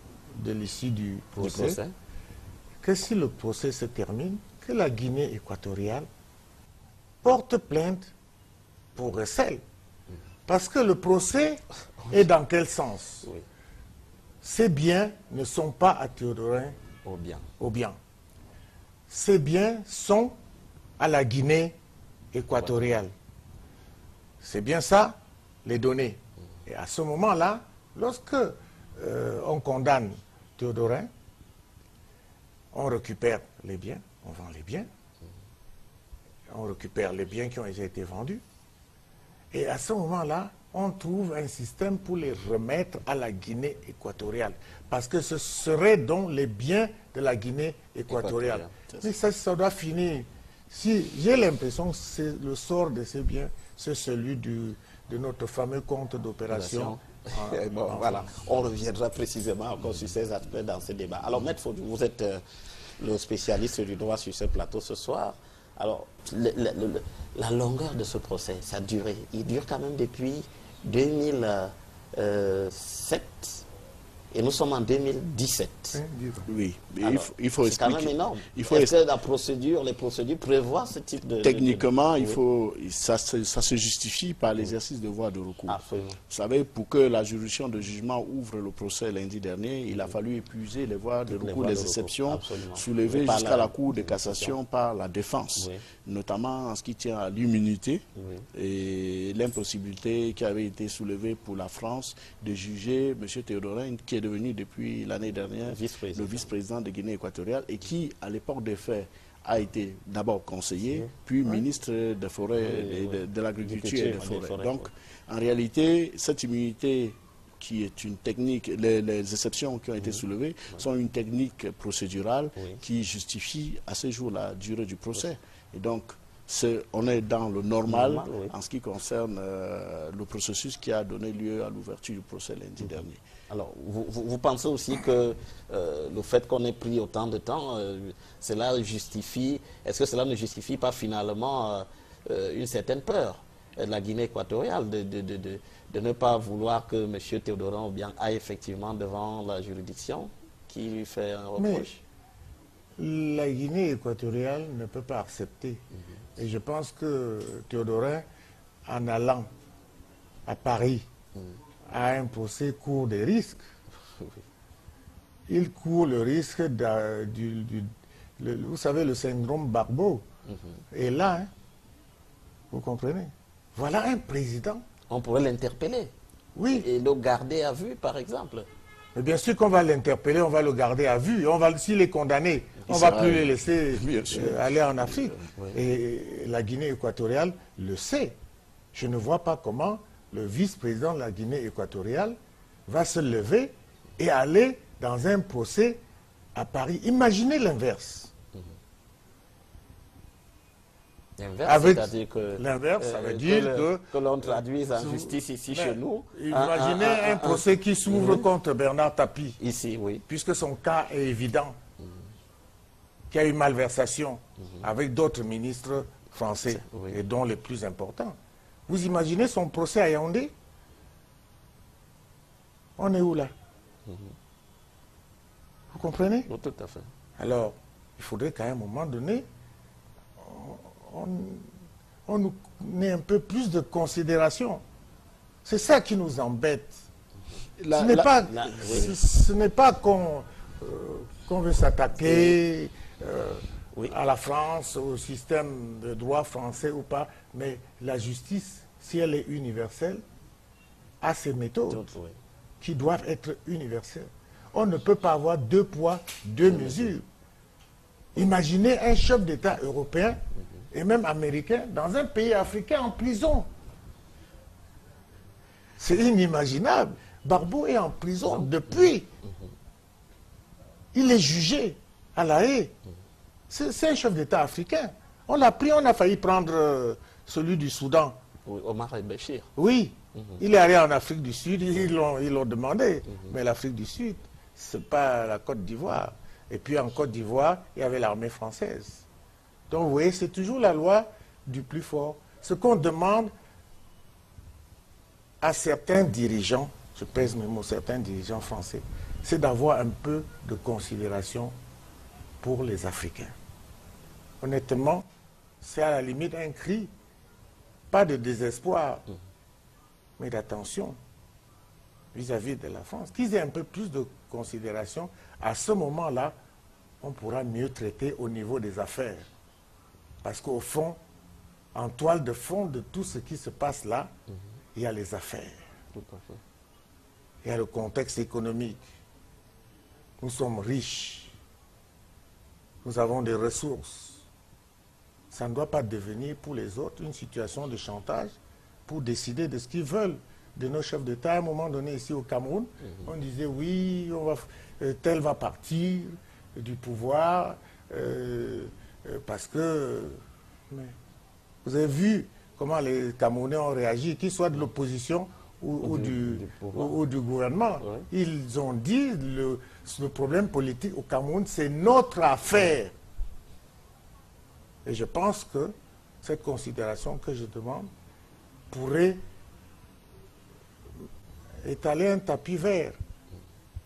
de l'issue du procès, que si le procès se termine, que la Guinée équatoriale porte plainte pour recel. Parce que le procès est dans quel sens? Ces biens ne sont pas à Théodorin au bien. Ces biens sont à la Guinée équatoriale. C'est bien ça, les données. Et à ce moment-là, lorsque on condamne Théodorin, on récupère les biens, on vend les biens, on récupère les biens qui ont déjà été vendus, et à ce moment-là, on trouve un système pour les remettre à la Guinée équatoriale, parce que ce seraient donc les biens de la Guinée équatoriale. Mais ça doit finir. Si j'ai l'impression que c'est le sort de ces biens, c'est celui de notre fameux compte d'opération. Bon, voilà, on reviendra précisément encore sur ces aspects dans ce débat. Alors, Maître Fodou, vous êtes le spécialiste du droit sur ce plateau ce soir. Alors, la longueur de ce procès, sa durée, il dure quand même depuis 2007 et nous sommes en 2017. Oui, mais il faut expliquer. C'est quand même énorme. Est-ce que les procédures prévoient ce type de... Techniquement, ça se justifie par l'exercice de voie de recours. Absolument. Vous savez, pour que la juridiction de jugement ouvre le procès lundi dernier, il a fallu épuiser les voies de recours, les exceptions soulevées jusqu'à la Cour de cassation par la défense, notamment en ce qui tient à l'immunité et l'impossibilité qui avait été soulevée pour la France de juger M. Théodorin, qui est devenu depuis l'année dernière le vice-président de Guinée équatoriale et qui, à l'époque des faits, a été d'abord conseiller, puis ministre des forêts, de l'agriculture et des forêts. Donc, en réalité, cette immunité qui est une technique, les exceptions qui ont été soulevées sont une technique procédurale qui justifie à ce jour la durée du procès. Et donc, on est dans le normal en ce qui concerne le processus qui a donné lieu à l'ouverture du procès lundi dernier. Alors, vous pensez aussi que le fait qu'on ait pris autant de temps, cela justifie, est-ce que cela ne justifie pas finalement une certaine peur de la Guinée équatoriale de ne pas vouloir que M. Théodorin Obiang aille effectivement devant la juridiction qui lui fait un reproche? Mais la Guinée équatoriale ne peut pas accepter. Et je pense que Théodorin, en allant à Paris, a un procès court des risques. Il court le risque vous savez, le syndrome Barbeau. Et là, vous comprenez, voilà un président. On pourrait l'interpeller. Oui. Et le garder à vue, par exemple. Mais bien sûr qu'on va l'interpeller, on va le garder à vue. S'il est condamné, on ne va plus le laisser aller en Afrique. Et la Guinée équatoriale le sait. Je ne vois pas comment le vice-président de la Guinée équatoriale va se lever et aller dans un procès à Paris. Imaginez l'inverse. L'inverse, c'est-à-dire que l'inverse, ça veut dire que l'on traduise en justice ici chez nous. Imaginez un procès qui s'ouvre contre Bernard Tapie. Ici, oui. Puisque son cas est évident. Qu'il y a eu malversation avec d'autres ministres français, et dont les plus importants. Vous imaginez son procès à Yaoundé? On est où là? Vous comprenez? Oh, tout à fait. Alors, il faudrait qu'à un moment donné, on nous ait un peu plus de considération. C'est ça qui nous embête. Ce n'est pas qu'on veut s'attaquer à la France, au système de droit français ou pas, mais la justice, si elle est universelle, a ses méthodes qui doivent être universelles. On ne peut pas avoir deux poids, deux mesures. Imaginez un chef d'État européen et même américain dans un pays africain en prison. C'est inimaginable. Gbagbo est en prison depuis. Il est jugé à La Haye. C'est un chef d'État africain. On l'a pris, on a failli prendre celui du Soudan. Oui, Omar el-Béchir. Oui, il est allé en Afrique du Sud, ils l'ont demandé. Mais l'Afrique du Sud, ce n'est pas la Côte d'Ivoire. Et puis en Côte d'Ivoire, il y avait l'armée française. Donc vous voyez, c'est toujours la loi du plus fort. Ce qu'on demande à certains dirigeants, je pèse mes mots, certains dirigeants français, c'est d'avoir un peu de considération pour les Africains. Honnêtement, c'est à la limite un cri, pas de désespoir, mais d'attention vis-à-vis de la France. Qu'ils aient un peu plus de considération. À ce moment-là, on pourra mieux traiter au niveau des affaires. Parce qu'au fond, en toile de fond de tout ce qui se passe là, il y a les affaires. Tout à fait. Il y a le contexte économique. Nous sommes riches. Nous avons des ressources. Ça ne doit pas devenir pour les autres une situation de chantage pour décider de ce qu'ils veulent de nos chefs d'État. À un moment donné, ici au Cameroun, on disait oui, tel va partir du pouvoir parce que... Mais vous avez vu comment les Camerounais ont réagi, qu'ils soient de l'opposition ou du gouvernement. Oui. Ils ont dit le problème politique au Cameroun, c'est notre affaire. Et je pense que cette considération que je demande pourrait étaler un tapis vert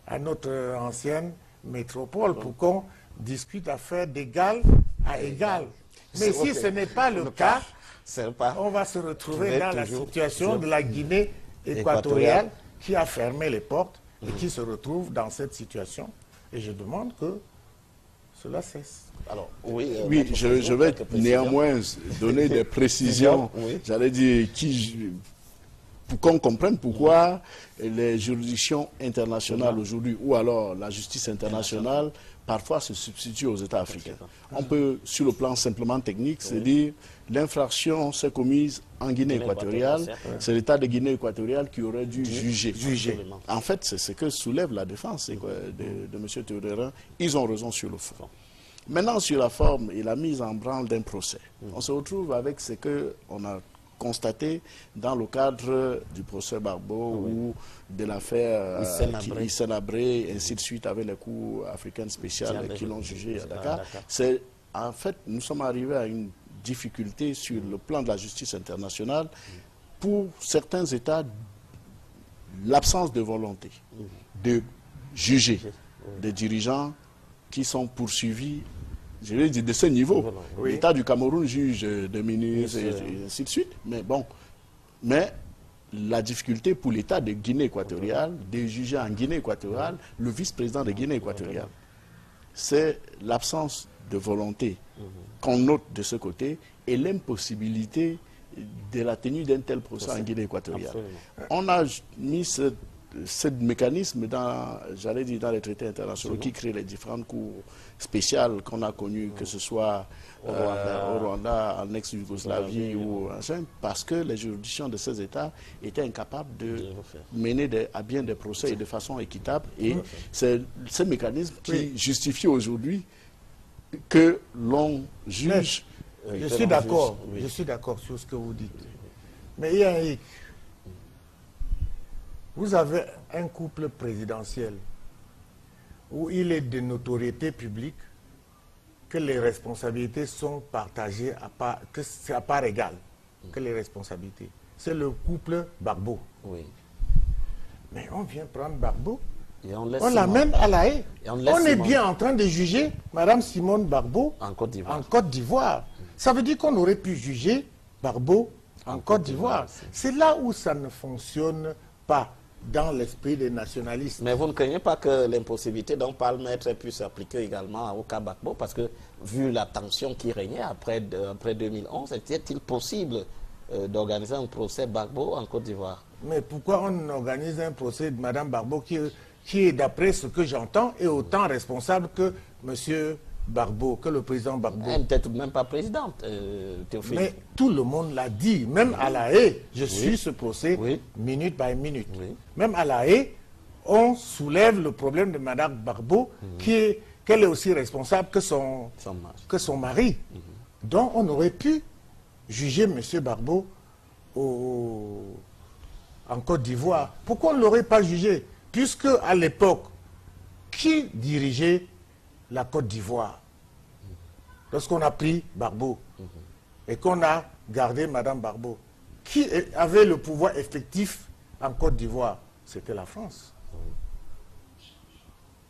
à notre ancienne métropole pour qu'on discute d'affaires d'égal à égal. Mais si ce n'est pas le cas, on va se retrouver dans la situation de la Guinée équatoriale qui a fermé les portes et qui se retrouve dans cette situation. Et je demande que cela cesse. Alors, oui, je vais néanmoins donner des précisions, j'allais dire, pour qu'on comprenne pourquoi les juridictions internationales aujourd'hui, ou alors la justice internationale, parfois se substituent aux États africains. On peut, sur le plan simplement technique, se dire l'infraction s'est commise en Guinée équatoriale, c'est l'État de Guinée équatoriale qui aurait dû juger. En fait, c'est ce que soulève la défense de M. Théodorin. Ils ont raison sur le fond. Maintenant, sur la forme et la mise en branle d'un procès, on se retrouve avec ce qu'on a constaté dans le cadre du procès Gbagbo ou de l'affaire Hissène Habré, et ainsi de suite, avec les cours africaines spéciales qui l'ont jugé à Dakar. En fait, nous sommes arrivés à une difficulté sur le plan de la justice internationale. Pour certains États, l'absence de volonté de juger des dirigeants qui sont poursuivis, je vais dire de ce niveau. L'État du Cameroun juge des ministres et ainsi de suite. Mais bon, la difficulté pour l'État de Guinée équatoriale, de juger en Guinée équatoriale le vice-président de Guinée équatoriale, c'est l'absence de volonté qu'on note de ce côté et l'impossibilité de la tenue d'un tel procès en Guinée équatoriale. On a mis ce ce mécanisme dans, j'allais dire, dans les traités internationaux qui créent les différentes cours spéciales qu'on a connues, que ce soit au Rwanda, en ex-Yougoslavie ou parce que les juridictions de ces États étaient incapables de mener à bien des procès de façon équitable. Et c'est ce mécanisme qui justifie aujourd'hui que l'on juge. Je suis d'accord, sur ce que vous dites. Mais il y a un hic. Vous avez un couple présidentiel où il est de notoriété publique que les responsabilités sont partagées que c'est à part égale que les responsabilités. C'est le couple Gbagbo. Oui. Mais on vient prendre Gbagbo, on l'amène à La Haye. On est bien en train de juger Mme Simone Gbagbo en Côte d'Ivoire. Ça veut dire qu'on aurait pu juger Gbagbo en Côte d'Ivoire. C'est là où ça ne fonctionne pas dans l'esprit des nationalistes. Mais vous ne craignez pas que l'impossibilité dont parle Maître puisse s'appliquer également au cas Gbagbo? Parce que vu la tension qui régnait après 2011, était-il possible d'organiser un procès Gbagbo en Côte d'Ivoire? Mais pourquoi on organise un procès de Mme Gbagbo qui est, d'après ce que j'entends, est autant responsable que M. Gbagbo, que le président Gbagbo? Elle n'était tout de même pas présidente, Théophile. Mais tout le monde l'a dit, même à La Haye, je suis ce procès minute by minute. Même à La Haye, on soulève le problème de Mme Gbagbo, qu'elle est aussi responsable que son mari. Donc on aurait pu juger M. Gbagbo en Côte d'Ivoire. Pourquoi on ne l'aurait pas jugé? Puisque à l'époque, qui dirigeait la Côte d'Ivoire lorsqu'on a pris Gbagbo et qu'on a gardé Mme Gbagbo? Qui avait le pouvoir effectif en Côte d'Ivoire? C'était la France.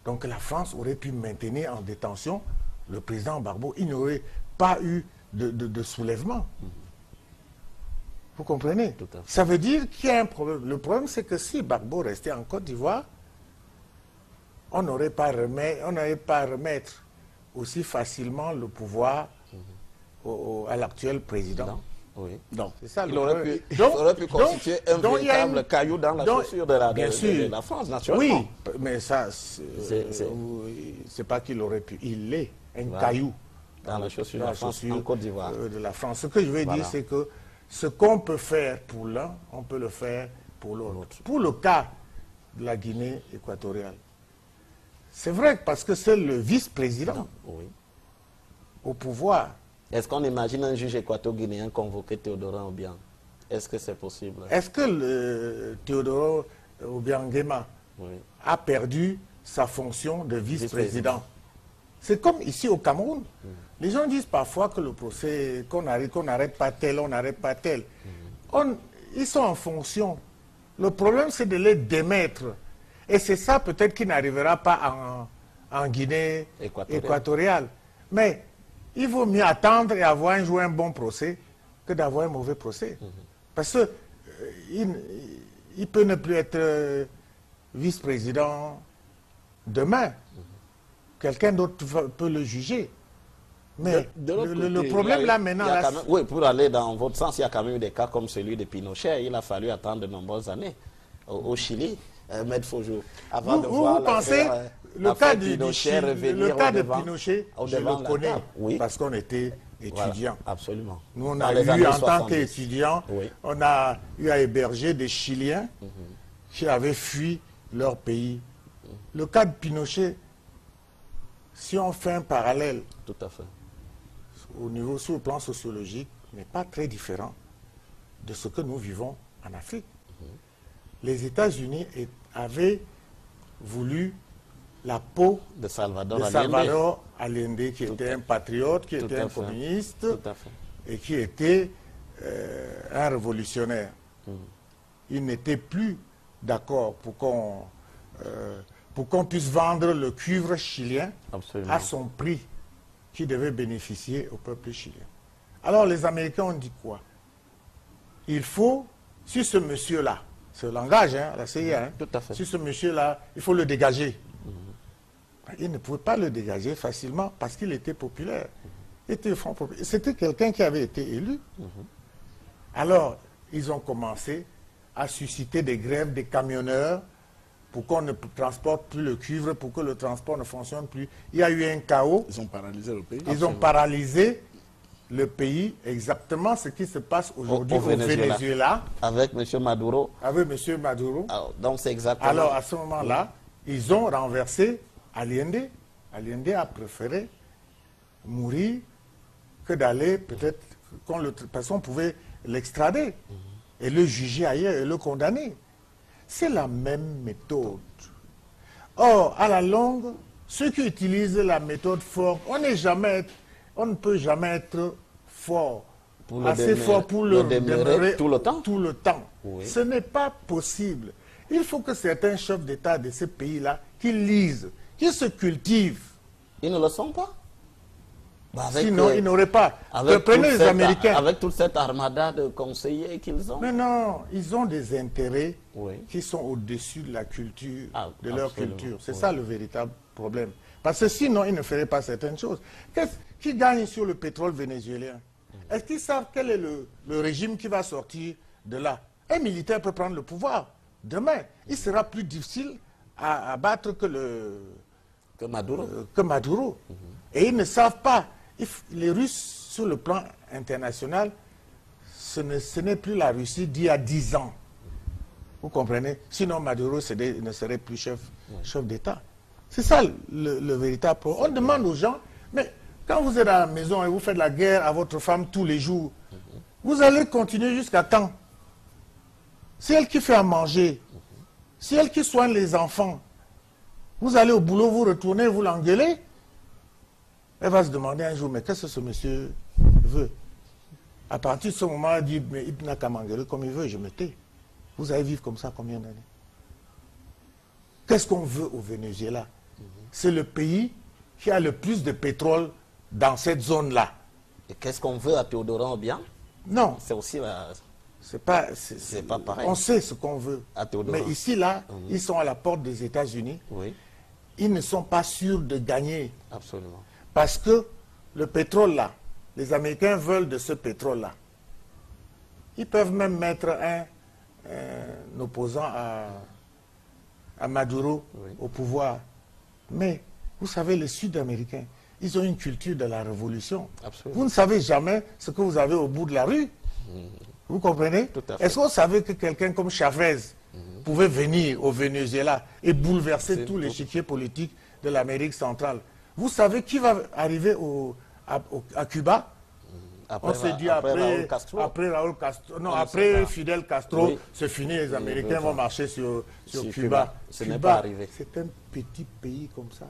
Donc la France aurait pu maintenir en détention le président Gbagbo. Il n'y aurait pas eu de soulèvement. Vous comprenez? Ça veut dire qu'il y a un problème. Le problème, c'est que si Gbagbo restait en Côte d'Ivoire, on n'aurait pas à remettre aussi facilement le pouvoir à l'actuel président. Oui. Donc, c'est ça, il aurait pu constituer un véritable caillou dans la chaussure de la France, naturellement. Oui, mais ça, c'est pas qu'il aurait pu. Il est un caillou dans la chaussure de la France, en Côte d'Ivoire. De la France. Ce que je veux dire, c'est que ce qu'on peut faire pour l'un, on peut le faire pour l'autre. Pour le cas de la Guinée équatoriale, c'est vrai parce que c'est le vice-président au pouvoir. Est-ce qu'on imagine un juge équato-guinéen convoquer Théodore Obiang? Est-ce que c'est possible? Est-ce que Théodore Obiang Nguema a perdu sa fonction de vice-président? C'est comme ici au Cameroun. Les gens disent parfois que le procès, qu'on n'arrête pas tel, on n'arrête pas tel. Ils sont en fonction. Le problème, c'est de les démettre. Et c'est ça peut-être qui n'arrivera pas en Guinée équatoriale. Mais il vaut mieux attendre et jouer un bon procès que d'avoir un mauvais procès. Parce que il peut ne plus être vice-président demain. Quelqu'un d'autre peut le juger. Mais le problème là maintenant... oui, pour aller dans votre sens, il y a quand même eu des cas comme celui de Pinochet. Il a fallu attendre de nombreuses années au Chili. Maître Faujour, avant de voir le cas de Pinochet, je le connais parce qu'on était étudiants. Voilà, absolument. Nous, on a eu, en tant qu'étudiants, on a eu à héberger des Chiliens qui avaient fui leur pays. Le cas de Pinochet, si on fait un parallèle, tout à fait, sur le plan sociologique, n'est pas très différent de ce que nous vivons en Afrique. Les États-Unis avaient voulu la peau de Salvador Allende, qui était un patriote, qui était un communiste et qui était un révolutionnaire. Il n'était plus d'accord pour qu'on puisse vendre le cuivre chilien à son prix qui devait bénéficier au peuple chilien. Alors les Américains ont dit quoi? Il faut, si ce monsieur-là, ce langage, la CIA, si ce monsieur-là, il faut le dégager. Il ne pouvait pas le dégager facilement parce qu'il était populaire. C'était quelqu'un qui avait été élu. Alors, ils ont commencé à susciter des grèves des camionneurs pour qu'on ne transporte plus le cuivre, pour que le transport ne fonctionne plus. Il y a eu un chaos. Ils ont paralysé le pays. Ils ont paralysé le pays, exactement ce qui se passe aujourd'hui au Venezuela. Avec M. Maduro. Avec M. Maduro. Alors, donc c'est exactement... Alors à ce moment-là, ils ont renversé Allende. Allende a préféré mourir que d'aller peut-être... Parce qu'on pouvait l'extrader et le juger ailleurs et le condamner. C'est la même méthode. Or, à la longue, ceux qui utilisent la méthode forte, on ne peut jamais être fort, assez fort pour le demeurer tout le temps. Tout le temps. Oui. Ce n'est pas possible. Il faut que certains chefs d'État de ces pays-là, qui lisent, qui se cultivent. Ils ne le sont pas. Sinon, ils n'auraient pas. Prenez les Américains. Avec toute cette armada de conseillers qu'ils ont. Mais non, ils ont des intérêts qui sont au-dessus de la culture, de leur culture. C'est ça le véritable problème. Parce que sinon, ils ne feraient pas certaines choses. Qui gagne sur le pétrole vénézuélien? Est-ce qu'ils savent quel est le régime qui va sortir de là? Un militaire peut prendre le pouvoir. Demain, il sera plus difficile à battre que Maduro. Et ils ne savent pas. Les Russes, sur le plan international, ce n'est plus la Russie d'il y a 10 ans. Vous comprenez? Sinon, Maduro ne serait plus chef d'État. C'est ça le véritable problème. On demande aux gens, mais quand vous êtes à la maison et vous faites la guerre à votre femme tous les jours, vous allez continuer jusqu'à quand? C'est elle qui fait à manger. C'est elle qui soigne les enfants. Vous allez au boulot, vous retournez, vous l'engueulez. Elle va se demander un jour, mais qu'est-ce que ce monsieur veut? À partir de ce moment, elle dit, mais il n'a qu'à m'engueuler comme il veut, je me tais. Vous allez vivre comme ça combien d'années? Qu'est-ce qu'on veut au Venezuela? C'est le pays qui a le plus de pétrole dans cette zone-là. Et qu'est-ce qu'on veut à Théodorin Obiang? Non. C'est aussi la... C'est pas pareil. On sait ce qu'on veut. Mais ici, là, ils sont à la porte des États-Unis. Oui. Ils ne sont pas sûrs de gagner. Absolument. Parce que le pétrole, là, les Américains veulent de ce pétrole-là. Ils peuvent même mettre un opposant à Maduro au pouvoir. Mais, vous savez, les Sud-Américains, ils ont une culture de la révolution. Absolument. Vous ne savez jamais ce que vous avez au bout de la rue. Vous comprenez? Est-ce que vous savez que quelqu'un comme Chavez pouvait venir au Venezuela et bouleverser tout l'échiquier politique de l'Amérique centrale? Vous savez qui va arriver à Cuba? On s'est dit après Raúl Castro, non, après Fidel Castro, c'est fini, les Américains vont marcher sur Cuba. Ce n'est pas arrivé. C'est un petit pays comme ça,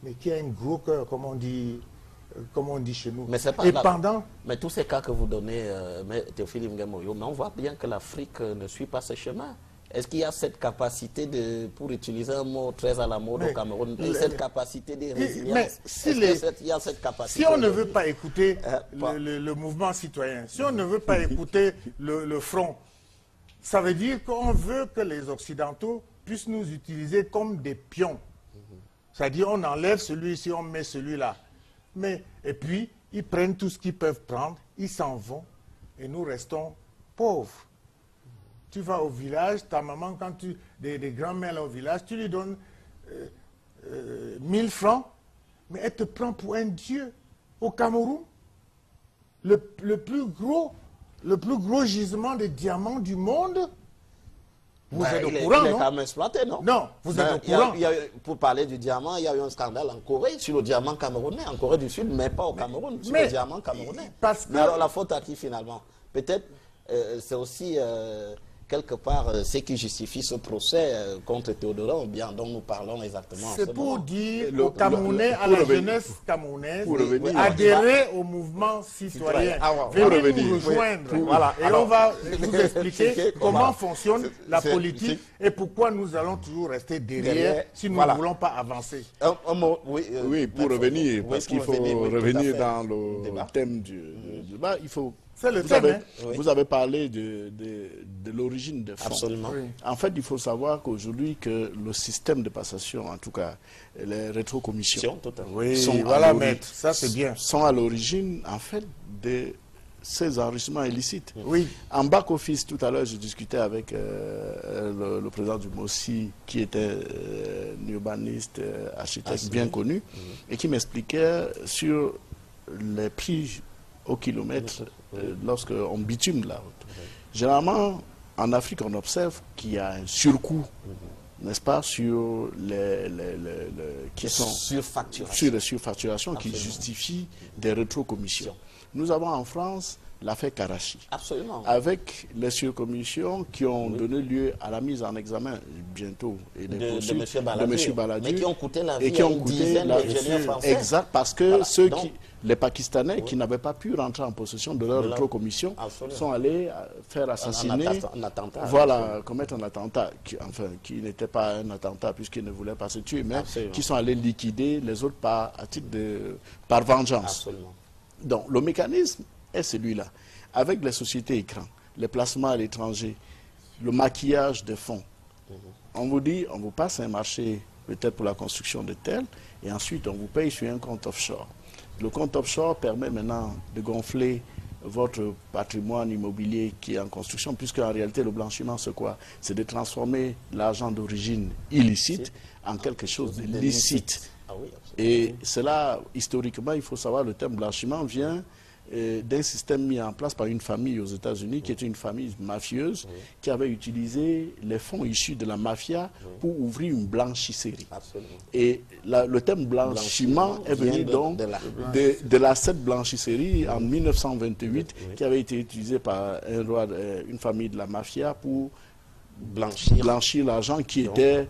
mais qui a un gros cœur, comme on dit chez nous. Mais, mais tous ces cas que vous donnez, Théophile Nguemoyo, mais on voit bien que l'Afrique ne suit pas ce chemin. Est-ce qu'il y a cette capacité pour utiliser un mot très à la mode au Cameroun, cette capacité de résilience? Il y a cette capacité. Si on ne veut pas écouter le mouvement citoyen, si on ne veut pas écouter le front, ça veut dire qu'on veut que les Occidentaux puissent nous utiliser comme des pions. C'est-à-dire on enlève celui-ci, on met celui-là. Et puis, ils prennent tout ce qu'ils peuvent prendre, ils s'en vont, et nous restons pauvres. Tu vas au village, ta maman, quand des grands-mères au village, tu lui donnes 1000 francs, mais elle te prend pour un dieu. Au Cameroun, le plus gros gisement de diamants du monde, vous êtes au courant, non? Il est quand même exploité, non? Non, vous êtes au courant. Pour parler du diamant, il y a eu un scandale en Corée sur le diamant camerounais, en Corée du Sud, mais pas au Cameroun, sur le diamant camerounais. Mais alors la faute à qui finalement? Peut-être c'est aussi quelque part ce qui justifie ce procès contre Théodorin Obiang dont nous parlons exactement. C'est pour dire aux Camerounais, à la jeunesse camerounaise, adhérer au mouvement citoyen. Venez nous rejoindre. Et on va vous expliquer comment fonctionne la politique et pourquoi nous allons toujours rester derrière si nous ne voulons pas avancer. Oui, pour revenir, parce qu'il faut revenir dans le thème du débat, il faut... Vous avez parlé de l'origine des fonds. Absolument. Oui. En fait, il faut savoir qu'aujourd'hui, que le système de passation, en tout cas, les rétrocommissions, sont à l'origine, en fait, de ces enrichissements illicites. Oui. En back-office, tout à l'heure, je discutais avec le président du MOSI, qui était un urbaniste, architecte bien connu, et qui m'expliquait sur les prix au kilomètre lorsqu'on bitume la route. Généralement, en Afrique, on observe qu'il y a un surcoût, n'est-ce pas, sur qui sont sur les surfacturations qui justifient des rétrocommissions. Nous avons en France l'affaire Karachi. Absolument. Avec les surcommissions qui ont donné lieu à la mise en examen bientôt et des de M. Baladur. Mais qui ont coûté la vie et qui à ont une coûté dizaine la d'ingénieurs français. Exact, parce que Voilà. les Pakistanais qui n'avaient pas pu rentrer en possession de leur rétrocommission sont allés faire assassiner, un attentat, voilà, commettre un attentat, qui n'était pas un attentat puisqu'ils ne voulaient pas se tuer, mais qui sont allés liquider les autres par vengeance. Absolument. Donc le mécanisme est celui-là. Avec les sociétés écrans, les placements à l'étranger, le maquillage des fonds. On vous dit, on vous passe un marché peut-être pour la construction de tel, et ensuite on vous paye sur un compte offshore. Le compte offshore permet maintenant de gonfler votre patrimoine immobilier qui est en construction, puisque en réalité le blanchiment c'est quoi? C'est de transformer l'argent d'origine illicite en quelque chose de licite. Ah oui, et cela, historiquement, il faut savoir, le terme blanchiment vient d'un système mis en place par une famille aux États-Unis, qui était une famille mafieuse, qui avait utilisé les fonds issus de la mafia pour ouvrir une blanchisserie. Absolument. Et le terme blanchiment est venu donc de cette blanchisserie en 1928, qui avait été utilisée par une famille de la mafia pour blanchir l'argent qui était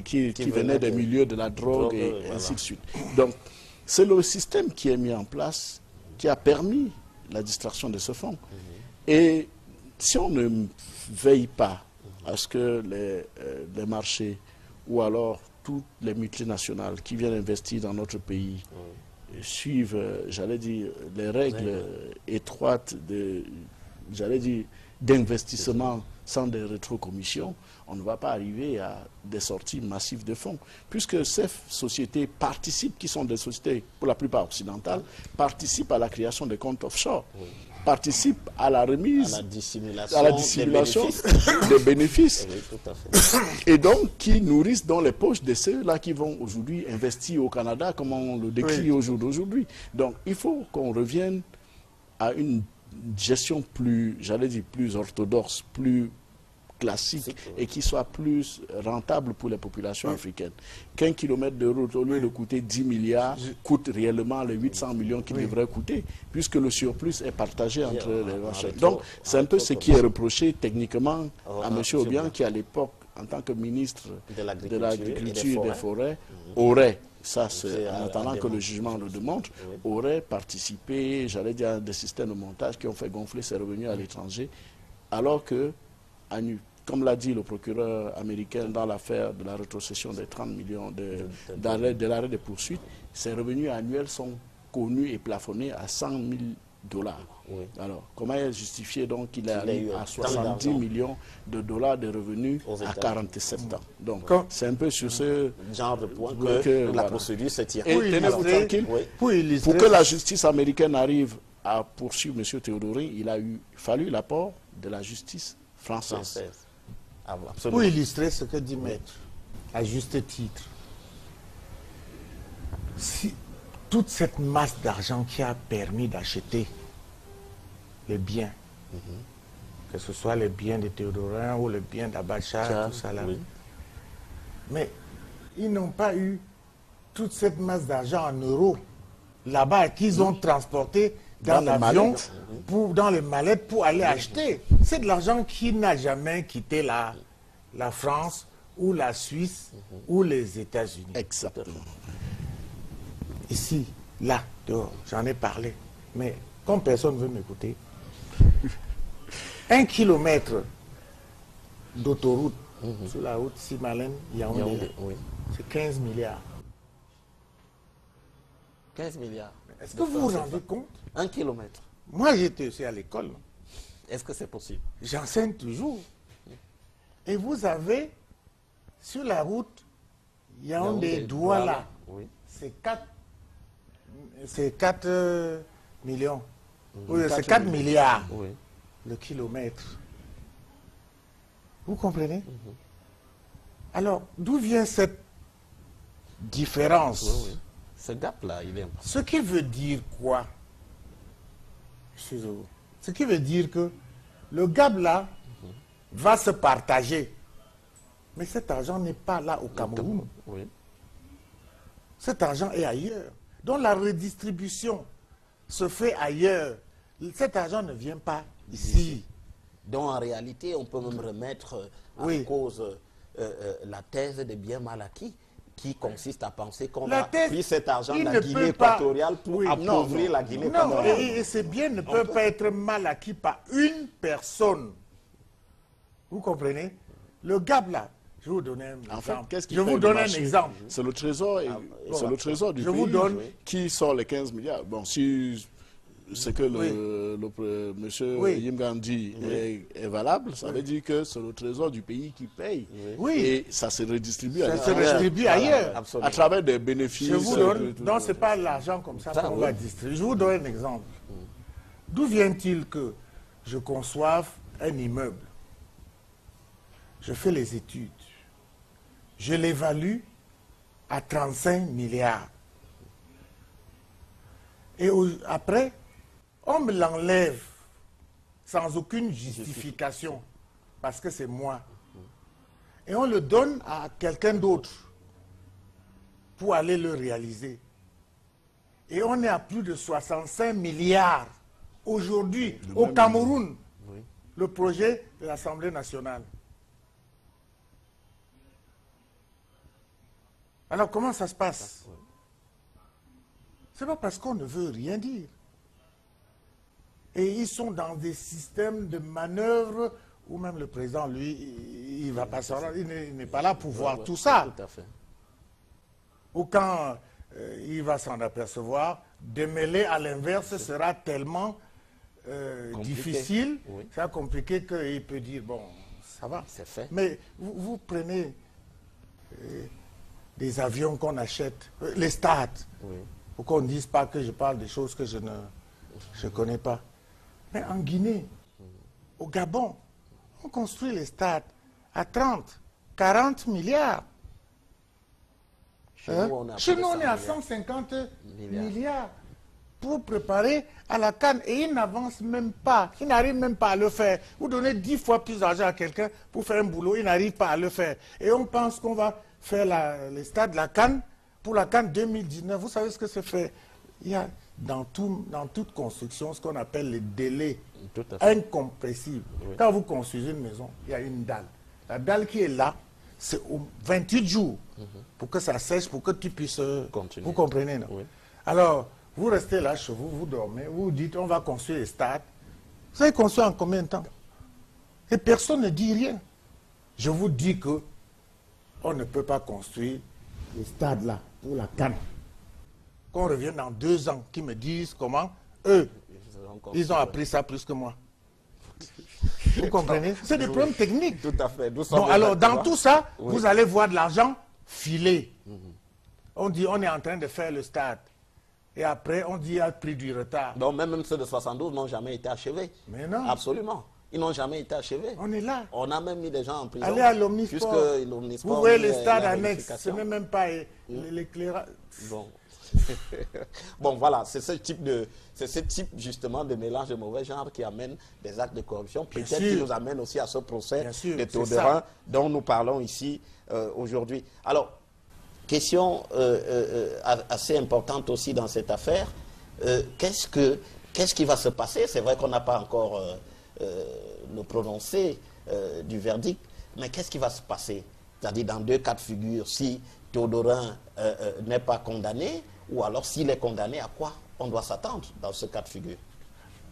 qui venait des milieux de la drogue et ainsi de suite. Donc, c'est le système qui est mis en place qui a permis la distraction de ce fonds. Et si on ne veille pas à ce que les marchés ou alors toutes les multinationales qui viennent investir dans notre pays suivent, j'allais dire, les règles étroites d'investissement sans des rétrocommissions, on ne va pas arriver à des sorties massives de fonds. Puisque ces sociétés participent, qui sont des sociétés pour la plupart occidentales, participent à la création des comptes offshore, participent à la remise, à la dissimulation des bénéfices. Oui, tout à fait. Et donc qui nourrissent dans les poches de ceux-là qui vont aujourd'hui investir au Canada, comme on le décrit au jour d'aujourd'hui. Donc il faut qu'on revienne à une gestion plus, plus orthodoxe, plus classique et qui soit plus rentable pour les populations africaines. Qu'un kilomètre de route, au lieu de coûter 10 milliards, coûte réellement les 800 millions qu'il devrait coûter, puisque le surplus est partagé entre les marchés. Donc, c'est un peu ce qui est reproché techniquement à M. Obiang, qui à l'époque, en tant que ministre de l'Agriculture et des Forêts, aurait, ça c'est en attendant que le jugement le démontre, aurait participé, à des systèmes de montage qui ont fait gonfler ses revenus à l'étranger, alors que, comme l'a dit le procureur américain dans l'affaire de la rétrocession des 30 millions de l'arrêt de poursuite, ses revenus annuels sont connus et plafonnés à 100 000 $. Oui. Alors, comment justifier donc qu'il a eu à 70 millions de dollars de revenus à 47 ans? Donc, c'est un peu sur ce genre de point que la procédure se tient. Et tenez-vous tranquille, pour que la justice américaine arrive à poursuivre M. Théodorin, il a fallu l'apport de la justice française. Ah, pour illustrer ce que dit Maître, à juste titre, si toute cette masse d'argent qui a permis d'acheter les biens, que ce soit les biens de Théodorin ou les biens d'Abacha, tout ça là, mais ils n'ont pas eu toute cette masse d'argent en euros là-bas qu'ils ont transporté dans l'avion, dans les mallettes pour aller acheter. C'est de l'argent qui n'a jamais quitté la France ou la Suisse ou les États-Unis. Exactement. Ici, là, dehors, j'en ai parlé. Mais comme personne ne veut m'écouter, 1 kilomètre d'autoroute sur la route Simalène-Yaoundé, c'est 15 milliards. 15 milliards. Est-ce que vous vous rendez compte? 1 kilomètre. Moi, j'étais aussi à l'école. Est-ce que c'est possible? J'enseigne toujours. Et vous avez, sur la route Yaoundé-Douala, c'est 4 millions. Oui, c'est 4 milliards Oui. le kilomètre. Vous comprenez? Alors, d'où vient cette différence? Oui, oui. Ce gap-là, il est important. Ce qui veut dire quoi? Excusez-moi. Ce qui veut dire que le gap là va se partager. Mais cet argent n'est pas là au Cameroun. Oui. Cet argent est ailleurs. Donc la redistribution se fait ailleurs. Cet argent ne vient pas ici. Donc en réalité, on peut même remettre en Oui. cause la thèse de bien mal acquis, qui consiste à penser qu'on La a thèse, pris cet argent de il la ne Guinée peut pas- équatoriale pour Oui. appauvrir la Guinée Non, équatoriale. et ces biens ne peuvent pas être mal acquis par une personne. Vous comprenez? Le gap là, je vais vous donner un exemple. En fait, qu'est-ce qui je paye vous le donne un marché? exemple. C'est le trésor, c'est le trésor du Je pays vous donne- qui sort les 15 milliards. Bon, si ce que monsieur Oui. Yimgan dit est valable, ça veut dire que c'est le trésor du pays qui paye. Oui. Et ça se redistribue Ça à se l'étranger. redistribue Voilà, ailleurs. absolument. À travers des bénéfices. Je vous donne, donc c'est pas l'argent comme ça qu'on oui. va distribuer. Je vous donne un exemple. D'où vient-il que je conçoive un immeuble? Je fais les études. Je l'évalue à 35 milliards. Et après, on me l'enlève sans aucune justification, parce que c'est moi. Et on le donne à quelqu'un d'autre pour aller le réaliser. Et on est à plus de 65 milliards aujourd'hui au Cameroun, le projet de l'Assemblée nationale. Alors comment ça se passe? C'est pas parce qu'on ne veut rien dire. Et ils sont dans des systèmes de manœuvre où même le président, lui, il va pas s'en rendre, il n'est pas là pour voir tout ça. Tout à fait. Ou quand il va s'en apercevoir, démêler à l'inverse sera tellement difficile, Oui. ça compliqué qu'il peut dire, bon, ça va. C'est fait. Mais vous prenez des avions qu'on achète, les stades, Oui. pour qu'on ne dise pas que je parle des choses que je ne connais pas. Mais en Guinée, au Gabon, on construit les stades à 30, 40 milliards. Chez nous, on est à Chez plus de nous, on 100 est à milliards. 150 Milliards. milliards pour préparer à la CAN. Et ils n'avancent même pas. Ils n'arrivent même pas à le faire. Vous donnez 10 fois plus d'argent à quelqu'un pour faire un boulot, il n'arrive pas à le faire. Et on pense qu'on va faire les stades de la CAN pour la CAN 2019. Vous savez ce que c'est fait? Il y a dans toute construction ce qu'on appelle les délais Tout à fait. incompressibles. Quand vous construisez une maison, il y a une dalle. La dalle qui est là, c'est 28 jours pour que ça sèche, pour que tu puisses Continuer. Vous comprenez, non? Oui. Alors, vous restez là chez vous, vous dormez, vous dites on va construire les stades. Vous avez construit en combien de temps? Et personne ne dit rien. Je vous dis que on ne peut pas construire les stades là pour la CAN. Qu'on revienne dans 2 ans, qu'ils me disent comment eux, ils ont appris ça plus que moi. Vous comprenez? C'est des problèmes techniques. Tout à fait. Nous Bon, sommes alors, dans exactement- tout ça, Oui. vous allez voir de l'argent filer. On dit, on est en train de faire le stade. Et après, on dit, il a pris du retard. Donc même ceux de 72 n'ont jamais été achevés. Mais non. Absolument. Ils n'ont jamais été achevés. On est là. On a même mis des gens en prison. Allez à l'Omnisport. Puisque l'Omnisport Vous voyez dit, les stades la annexes. Ce vérification. n'est même pas l'éclairage. Bon. Bon, voilà, c'est ce type justement de mélange de mauvais genre qui amène des actes de corruption. Peut-être sûr. qui nous amène aussi à ce procès Bien sûr, de c'est Théodorin ça. dont nous parlons ici aujourd'hui. Alors, question assez importante aussi dans cette affaire. Qu'est-ce qui va se passer? C'est vrai qu'on n'a pas encore le prononcé du verdict, mais qu'est-ce qui va se passer? C'est-à-dire dans 2 cas de figure, si Théodorin n'est pas condamné, ou alors s'il est condamné, à quoi on doit s'attendre dans ce cas de figure?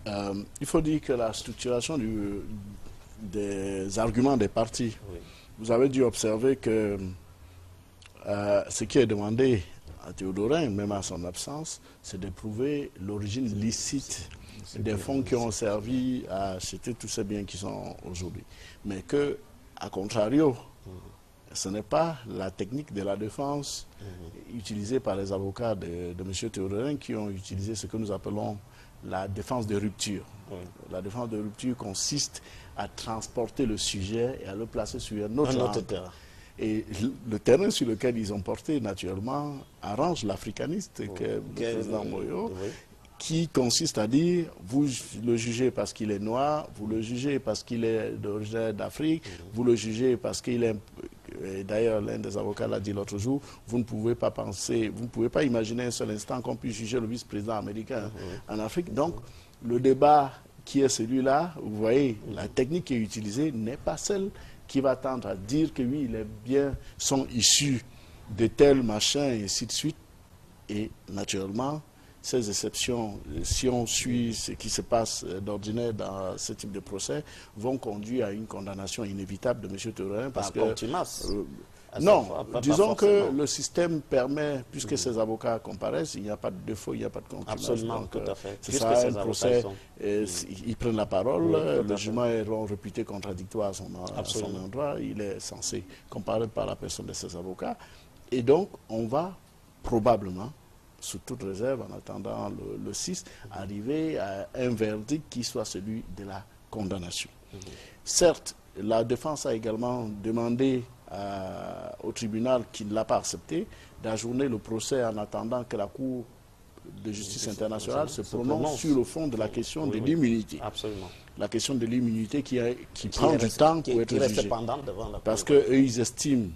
Il faut dire que la structuration des arguments des partis, vous avez dû observer que ce qui est demandé à Théodorin, même à son absence, c'est de prouver l'origine licite des fonds qui ont servi à acheter tous ces biens qui sont aujourd'hui. Mais que, à contrario, ce n'est pas la technique de la défense utilisée par les avocats de M. Théodorin qui ont utilisé ce que nous appelons la défense de rupture. La défense de rupture consiste à transporter le sujet et à le placer sur un autre terrain. Et le terrain sur lequel ils ont porté, naturellement, arrange l'africaniste, que le président Moyo, qui consiste à dire, vous le jugez parce qu'il est noir, vous le jugez parce qu'il est d'origine d'Afrique, vous le jugez parce qu'il est... D'ailleurs, l'un des avocats l'a dit l'autre jour, vous ne pouvez pas penser, vous ne pouvez pas imaginer un seul instant qu'on puisse juger le vice-président américain en Afrique. Donc, le débat qui est celui-là, vous voyez, la technique qui est utilisée n'est pas celle qui va tendre à dire que oui, les biens sont issus de tel machin et ainsi de suite. Et naturellement, ces exceptions, si on suit ce qui se passe d'ordinaire dans ce type de procès, vont conduire à une condamnation inévitable de M. Théodorin. Parce que non, disons que le système permet, puisque ces avocats comparaissent, il n'y a pas de défaut, il n'y a pas de contumace. Absolument, tout à fait. C'est ça, un procès, ils prennent la parole, le jugement est réputé contradictoire à son endroit, il est censé comparer par la personne de ces avocats. Et donc, on va probablement, sous toute réserve, en attendant le 6, arriver à un verdict qui soit celui de la condamnation. Certes, la défense a également demandé au tribunal, qui ne l'a pas accepté, d'ajourner le procès en attendant que la Cour de justice internationale se prononce sur le fond de la question de l'immunité. Absolument. La question de l'immunité qui prend du temps pour être jugée. Parce qu'eux, ils estiment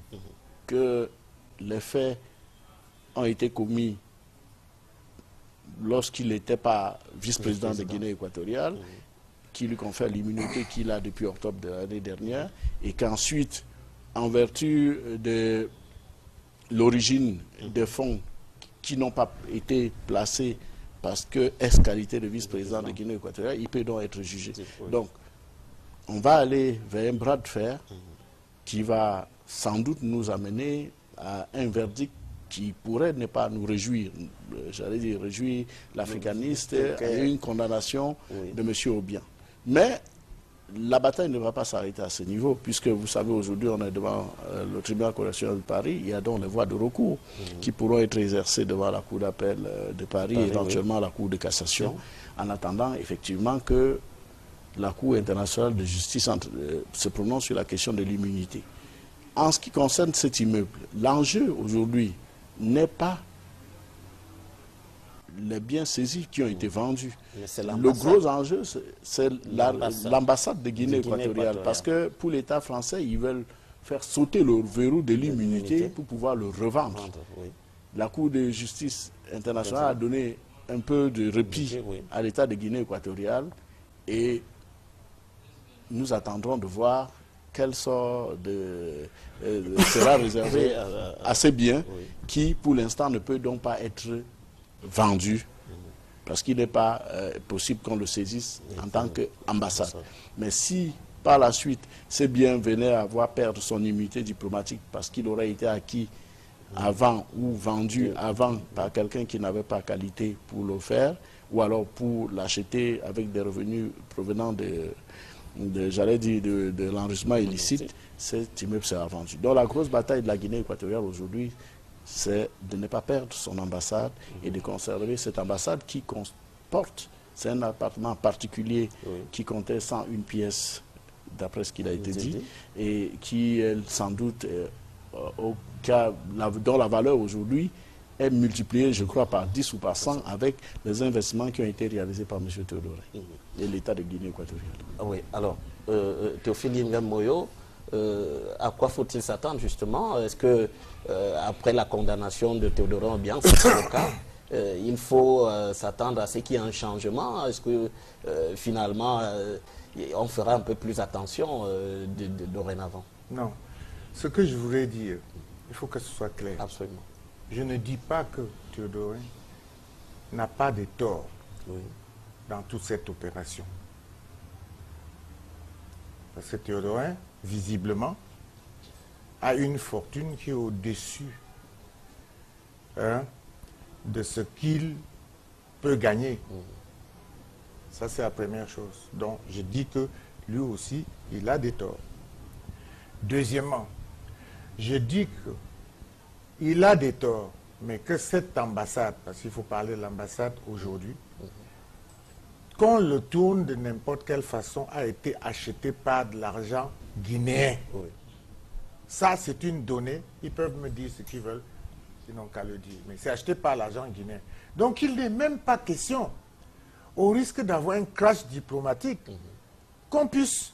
que les faits ont été commis lorsqu'il n'était pas vice-président de Guinée équatoriale, qui lui confère l'immunité qu'il a depuis octobre de l'année dernière, et qu'ensuite, en vertu de l'origine des fonds qui n'ont pas été placés parce que est qualité de vice-président de Guinée équatoriale, il peut donc être jugé. Donc, on va aller vers un bras de fer qui va sans doute nous amener à un verdict qui pourrait ne pas nous réjouir, j'allais dire réjouir l'africaniste à une condamnation de M. Obiang. Mais la bataille ne va pas s'arrêter à ce niveau, puisque vous savez, aujourd'hui, on est devant le tribunal correctionnel de Paris, il y a donc les voies de recours qui pourront être exercées devant la Cour d'appel de Paris, éventuellement la Cour de cassation, en attendant effectivement que la Cour internationale de justice se prononce sur la question de l'immunité. En ce qui concerne cet immeuble, l'enjeu aujourd'hui n'est pas les biens saisis qui ont été vendus. Le gros enjeu, c'est l'ambassade de Guinée équatoriale. Parce que pour l'État français, ils veulent faire sauter le verrou de l'immunité pour pouvoir le revendre. La Cour de justice internationale a donné un peu de répit à l'État de Guinée équatoriale et nous attendrons de voir quel sort sera réservé à ces biens qui, pour l'instant, ne peut donc pas être vendu parce qu'il n'est pas possible qu'on le saisisse en tant qu'ambassade. Mais si, par la suite, ces biens venaient à avoir perdu son immunité diplomatique parce qu'il aurait été acquis avant ou vendu avant par quelqu'un qui n'avait pas qualité pour le faire, ou alors pour l'acheter avec des revenus provenant j'allais dire, de l'enrichissement illicite, cet immeuble sera vendu. Donc la grosse bataille de la Guinée équatoriale aujourd'hui, c'est de ne pas perdre son ambassade et de conserver cette ambassade qui comporte, c'est un appartement particulier qui comptait 101 pièces, d'après ce qu'il a été dit, et qui est sans doute, dont la valeur aujourd'hui est multipliée, je crois, par 10 ou par 100 avec les investissements qui ont été réalisés par M. Théodorin et l'État de Guinée équatoriale. Oui, alors, Théophile Moyo, à quoi faut-il s'attendre justement? Est-ce que après la condamnation de Théodorin Obiang, c'est le cas, il faut s'attendre à ce qu'il y ait un changement? Est-ce que finalement on fera un peu plus attention dorénavant? Non. Ce que je voulais dire, il faut que ce soit clair. Absolument. Je ne dis pas que Théodorin n'a pas de tort dans toute cette opération. Parce que Théodorin, visiblement, a une fortune qui est au-dessus de ce qu'il peut gagner. Ça, c'est la première chose. Donc, je dis que lui aussi, il a des torts. Deuxièmement, je dis qu'il a des torts, mais que cette ambassade, parce qu'il faut parler de l'ambassade aujourd'hui, qu'on le tourne de n'importe quelle façon, a été acheté par de l'argent guinéen. Oui. Ça, c'est une donnée. Ils peuvent me dire ce qu'ils veulent, ils n'ont qu'à le dire. Mais c'est acheté par l'argent guinéen. Donc, il n'est même pas question, au risque d'avoir un crash diplomatique, qu'on puisse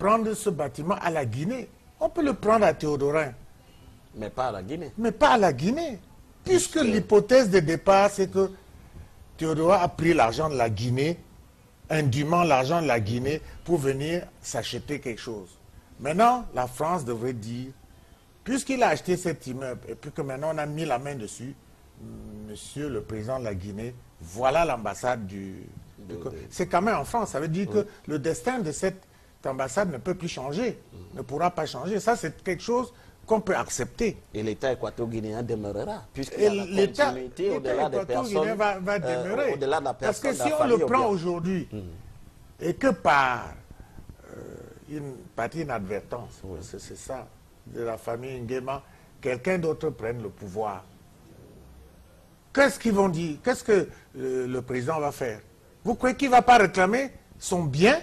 prendre ce bâtiment à la Guinée. On peut le prendre à Théodorin. Mais pas à la Guinée. Mais pas à la Guinée. Puisque l'hypothèse de départ, c'est que Théodora a pris l'argent de la Guinée, indûment l'argent de la Guinée, pour venir s'acheter quelque chose. Maintenant, la France devrait dire, puisqu'il a acheté cet immeuble, et puis que maintenant on a mis la main dessus, monsieur le président de la Guinée, voilà l'ambassade c'est quand même en France. Ça veut dire que le destin de cette ambassade ne peut plus changer, ne pourra pas changer. Ça, c'est quelque chose qu'on peut accepter. Et l'État équato-guinéen demeurera, puisqu'il l'État au-delà des personnes, va demeurer. au-delà de la Parce personne, que si on le prend aujourd'hui, et que par une partie inadvertance, c'est ça, de la famille Nguema, quelqu'un d'autre prenne le pouvoir, qu'est-ce qu'ils vont dire? Qu'est-ce que le président va faire? Vous croyez qu'il ne va pas réclamer son bien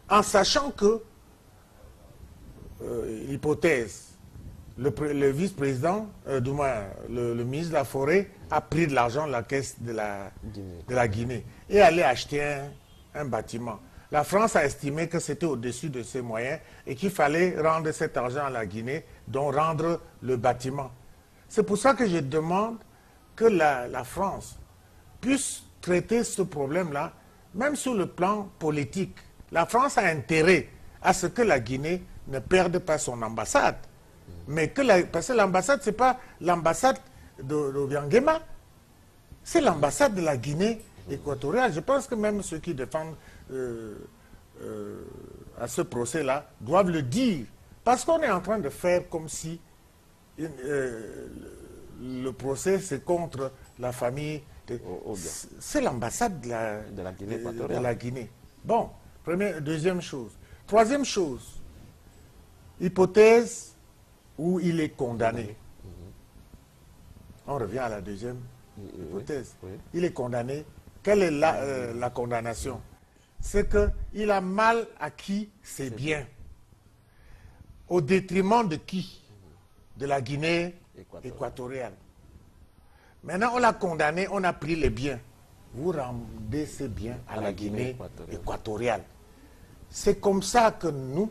en sachant que, hypothèse, le vice-président, du moins le ministre de la Forêt, a pris de l'argent de la caisse de la Guinée et allait acheter un bâtiment. La France a estimé que c'était au-dessus de ses moyens et qu'il fallait rendre cet argent à la Guinée, donc rendre le bâtiment. C'est pour ça que je demande que la France puisse traiter ce problème-là, même sur le plan politique. La France a intérêt à ce que la Guinée ne perde pas son ambassade. Mais parce que l'ambassade, ce n'est pas l'ambassade d'Obiang Nguema, c'est l'ambassade de la Guinée équatoriale. Je pense que même ceux qui défendent à ce procès-là doivent le dire. Parce qu'on est en train de faire comme si le procès, c'est contre la famille. C'est l'ambassade de la Guinée équatoriale. De la Guinée. Bon, deuxième chose. Troisième chose, hypothèse où il est condamné. On revient à la deuxième hypothèse. Il est condamné. Quelle est la condamnation? C'est qu'il a mal acquis ses biens. Au détriment de qui? De la Guinée équatoriale. Maintenant, on l'a condamné, on a pris les biens. Vous rendez ces biens à la Guinée équatoriale. C'est comme ça que nous,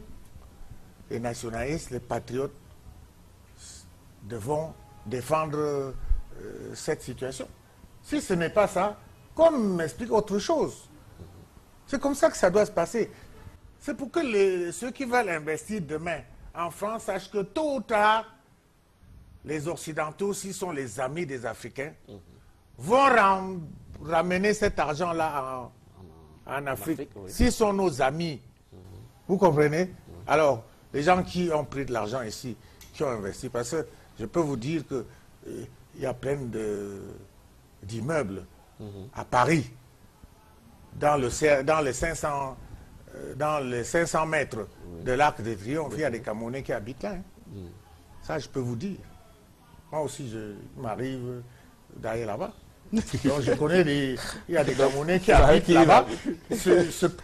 les nationalistes, les patriotes, devons défendre cette situation. Si ce n'est pas ça, qu'on m'explique autre chose. C'est comme ça que ça doit se passer. C'est pour que ceux qui veulent investir demain en France sachent que tôt ou tard, les Occidentaux, s'ils sont les amis des Africains, vont ramener cet argent-là en Afrique. S'ils sont nos amis, vous comprenez? Alors, les gens qui ont pris de l'argent ici, qui ont investi, parce que je peux vous dire qu'il y a plein d'immeubles à Paris, dans les 500 mètres de l'Arc de Triomphe, il y a des Camerounais qui habitent là. Ça, je peux vous dire. Moi aussi, je m'arrive d'aller là-bas. Donc, je connais il y a des Camerounais qui habitent là-bas.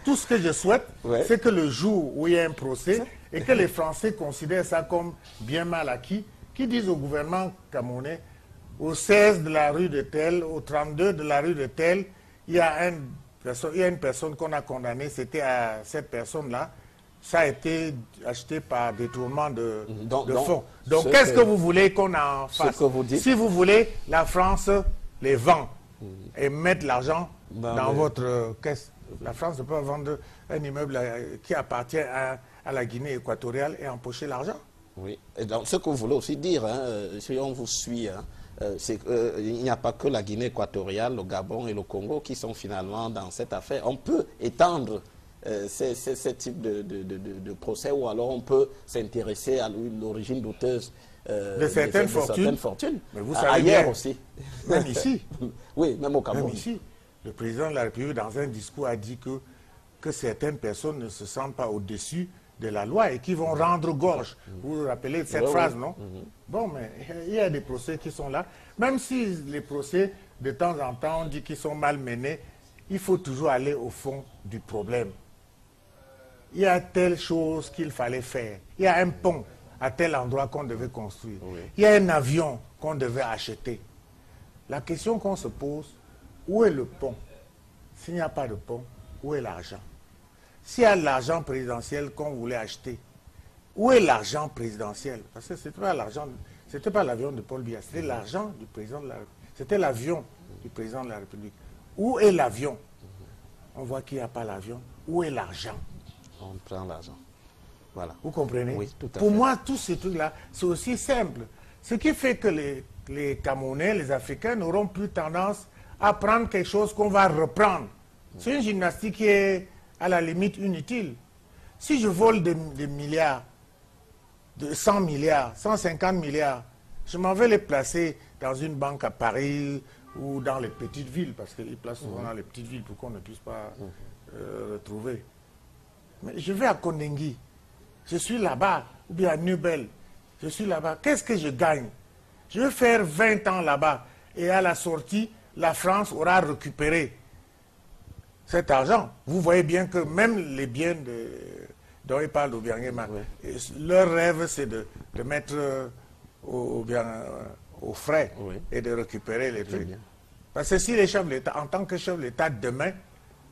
Tout ce que je souhaite, c'est que le jour où il y a un procès et que les Français considèrent ça comme bien mal acquis, qu'ils disent au gouvernement camerounais, au 16 de la rue de Tel, au 32 de la rue de Tel, il y a une personne qu'on a condamnée, c'était à cette personne-là. Ça a été acheté par détournement de fonds. Donc, qu'est-ce que vous voulez qu'on en fasse? Si vous voulez, la France les vend et met l'argent dans votre caisse. La France ne peut pas vendre un immeuble qui appartient à la Guinée équatoriale et empocher l'argent. Oui. Et donc, ce que vous voulez aussi dire, si on vous suit, c'est qu'il n'y a pas que la Guinée équatoriale, le Gabon et le Congo qui sont finalement dans cette affaire. On peut étendre ce type de procès, ou alors on peut s'intéresser à l'origine douteuse de certaines fortunes. Mais vous savez ailleurs bien, aussi. Même ici. Oui, même au Cameroun. Même ici. Le président de la République, dans un discours, a dit que certaines personnes ne se sentent pas au-dessus de la loi et qui vont rendre gorge. Vous vous rappelez de cette phrase, non? Bon, mais il y a des procès qui sont là. Même si les procès, de temps en temps, on dit qu'ils sont mal menés, il faut toujours aller au fond du problème. Il y a telle chose qu'il fallait faire. Il y a un pont à tel endroit qu'on devait construire. Oui. Il y a un avion qu'on devait acheter. La question qu'on se pose, où est le pont? S'il n'y a pas de pont, où est l'argent? S'il y a l'argent présidentiel qu'on voulait acheter, où est l'argent présidentiel? Parce que ce n'était pas l'avion de Paul Biya, c'était l'argent du président de la République. C'était l'avion du président de la République. Où est l'avion? On voit qu'il n'y a pas l'avion. Où est l'argent? On prend l'argent. Voilà. Vous comprenez? Oui, tout à fait. Pour moi, tous ces trucs-là, c'est aussi simple. Ce qui fait que les Camerounais, les Africains n'auront plus tendance à prendre quelque chose qu'on va reprendre. C'est une gymnastique qui est à la limite inutile. Si je vole des milliards, de 100 milliards, 150 milliards, je m'en vais les placer dans une banque à Paris ou dans les petites villes, parce qu'ils placent souvent dans les petites villes pour qu'on ne puisse pas retrouver. Mais je vais à Kondengui, je suis là-bas, ou bien à Nubel, je suis là-bas. Qu'est-ce que je gagne? Je vais faire 20 ans là-bas, et à la sortie, la France aura récupéré cet argent. Vous voyez bien que même les biens dont il parle d'Obiangema, leur rêve, c'est de mettre aux frais et de récupérer les trucs. Parce que si les chefs de l'État, en tant que chef de l'État demain,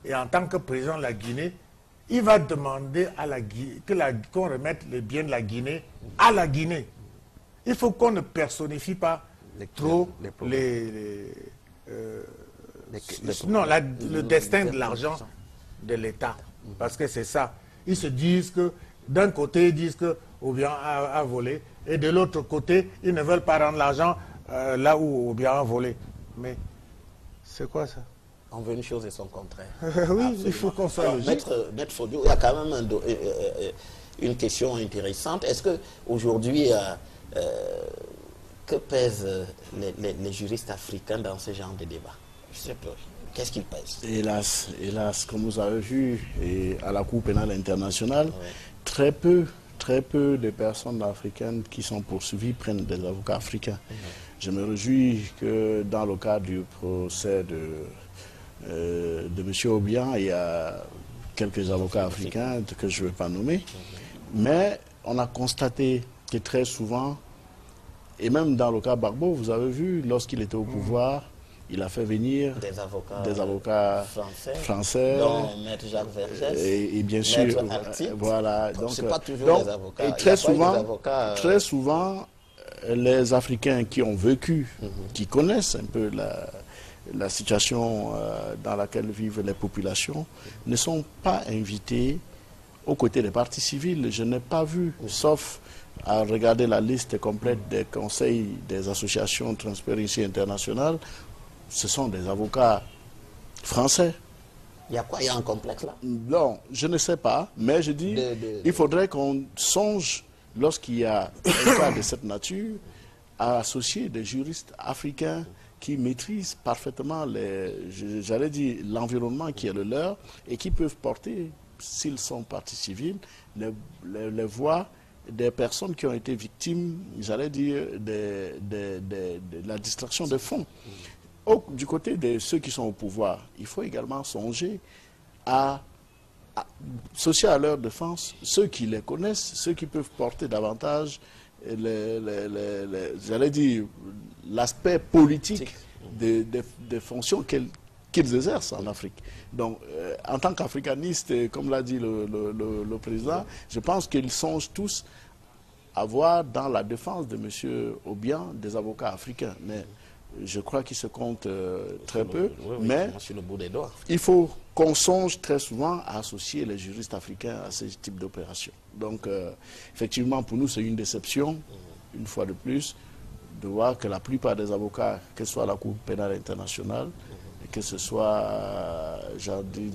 et en tant que président de la Guinée, il va demander à la Guinée qu'on remette les biens de la Guinée à la Guinée. Il faut qu'on ne personnifie pas trop le destin de l'argent de l'État. Parce que c'est ça. Ils se disent que, d'un côté, ils disent que Obiang a volé, et de l'autre côté, ils ne veulent pas rendre l'argent là où Obiang a volé. Mais c'est quoi ça? On veut une chose et son contraire. Oui, il faut qu'on soit logique. Maître Fodio, il y a quand même une question intéressante. Est-ce qu'aujourd'hui, que pèsent les juristes africains dans ce genre de débat? Je sais pas. Qu'est-ce qu'ils pèsent? Hélas, comme vous avez vu, et à la Cour pénale internationale, très peu de personnes africaines qui sont poursuivies prennent des avocats africains. Je me réjouis que dans le cadre du procès de M. Obiang, il y a quelques avocats africains que je ne vais pas nommer, mais on a constaté que très souvent, et même dans le cas Gbagbo, vous avez vu, lorsqu'il était au pouvoir, il a fait venir des avocats français dont Maître Jacques Vergès, et bien sûr, voilà. Donc c'est pas toujours des avocats. Et très souvent, les Africains qui ont vécu, qui connaissent un peu la situation dans laquelle vivent les populations, ne sont pas invités aux côtés des partis civils. Je n'ai pas vu, sauf à regarder la liste complète des conseils des associations Transparency International, ce sont des avocats français. Il y a quoi? Il y a un complexe là? Non, je ne sais pas, mais je dis, il faudrait qu'on songe, lorsqu'il y a un cas de cette nature, à associer des juristes africains qui maîtrisent parfaitement j'allais dire, l'environnement qui est le leur et qui peuvent porter, s'ils sont partie civile, les voix des personnes qui ont été victimes, j'allais dire, de la distraction de fonds. Du côté de ceux qui sont au pouvoir, il faut également songer à associer à leur défense ceux qui les connaissent, ceux qui peuvent porter davantage, j'allais dire, l'aspect politique des fonctions qu'ils exercent en Afrique. Donc, en tant qu'africaniste, comme l'a dit le président, je pense qu'ils songent tous à voir dans la défense de M. Obiang des avocats africains. Mais je crois qu'ils se comptent très peu. Mais sur le bout des doigts. Il faut qu'on songe très souvent à associer les juristes africains à ce type d'opération. Donc, effectivement, pour nous, c'est une déception, une fois de plus, de voir que la plupart des avocats, que ce soit la Cour pénale internationale, que ce soit,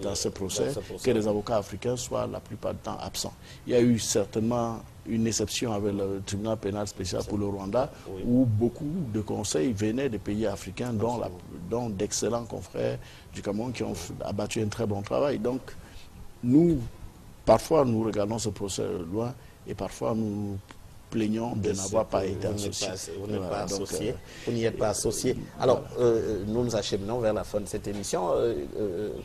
dans ce procès, que les avocats africains soient la plupart du temps absents. Il y a eu certainement une exception avec le tribunal pénal spécial pour le Rwanda, où beaucoup de conseils venaient des pays africains, dont d'excellents confrères du Cameroun qui ont abattu un très bon travail. Donc, parfois, nous regardons ce procès loin et parfois, nous plaignons de n'avoir pas été associés. Vous n'êtes pas associé. Vous n'y êtes pas associé. Alors, nous nous acheminons vers la fin de cette émission.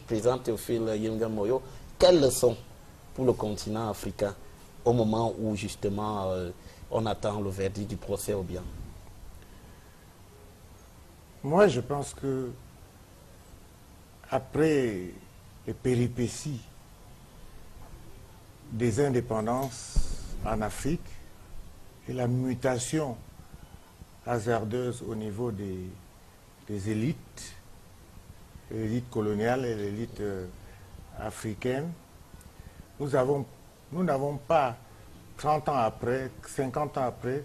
Président Théophile Yenga Moyo, quelles leçons pour le continent africain au moment où justement on attend le verdict du procès Obiang? Moi, je pense que après les péripéties des indépendances en Afrique et la mutation hasardeuse au niveau des élites, l'élite coloniale et l'élite africaine, nous n'avons pas, 30 ans après, 50 ans après,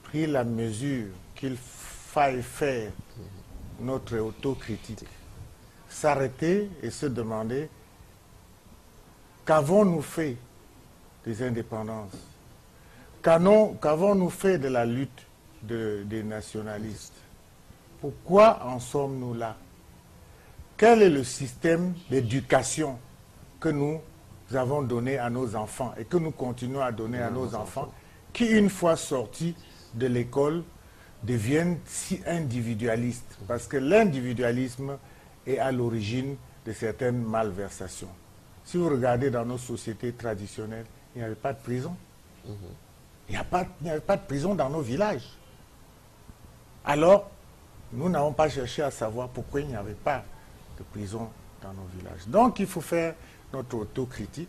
pris la mesure qu'il faille faire notre autocritique. S'arrêter et se demander qu'avons-nous fait des indépendances? Qu'avons-nous fait de la lutte des nationalistes? Pourquoi en sommes-nous là? Quel est le système d'éducation que nous avons donné à nos enfants et que nous continuons à donner à nos enfants qui, une fois sortis de l'école, deviennent si individualistes? Parce que l'individualisme est à l'origine de certaines malversations. Si vous regardez dans nos sociétés traditionnelles, il n'y avait pas de prison. Il n'y avait pas de prison dans nos villages. Alors, nous n'avons pas cherché à savoir pourquoi il n'y avait pas de prison dans nos villages. Donc, il faut faire notre autocritique.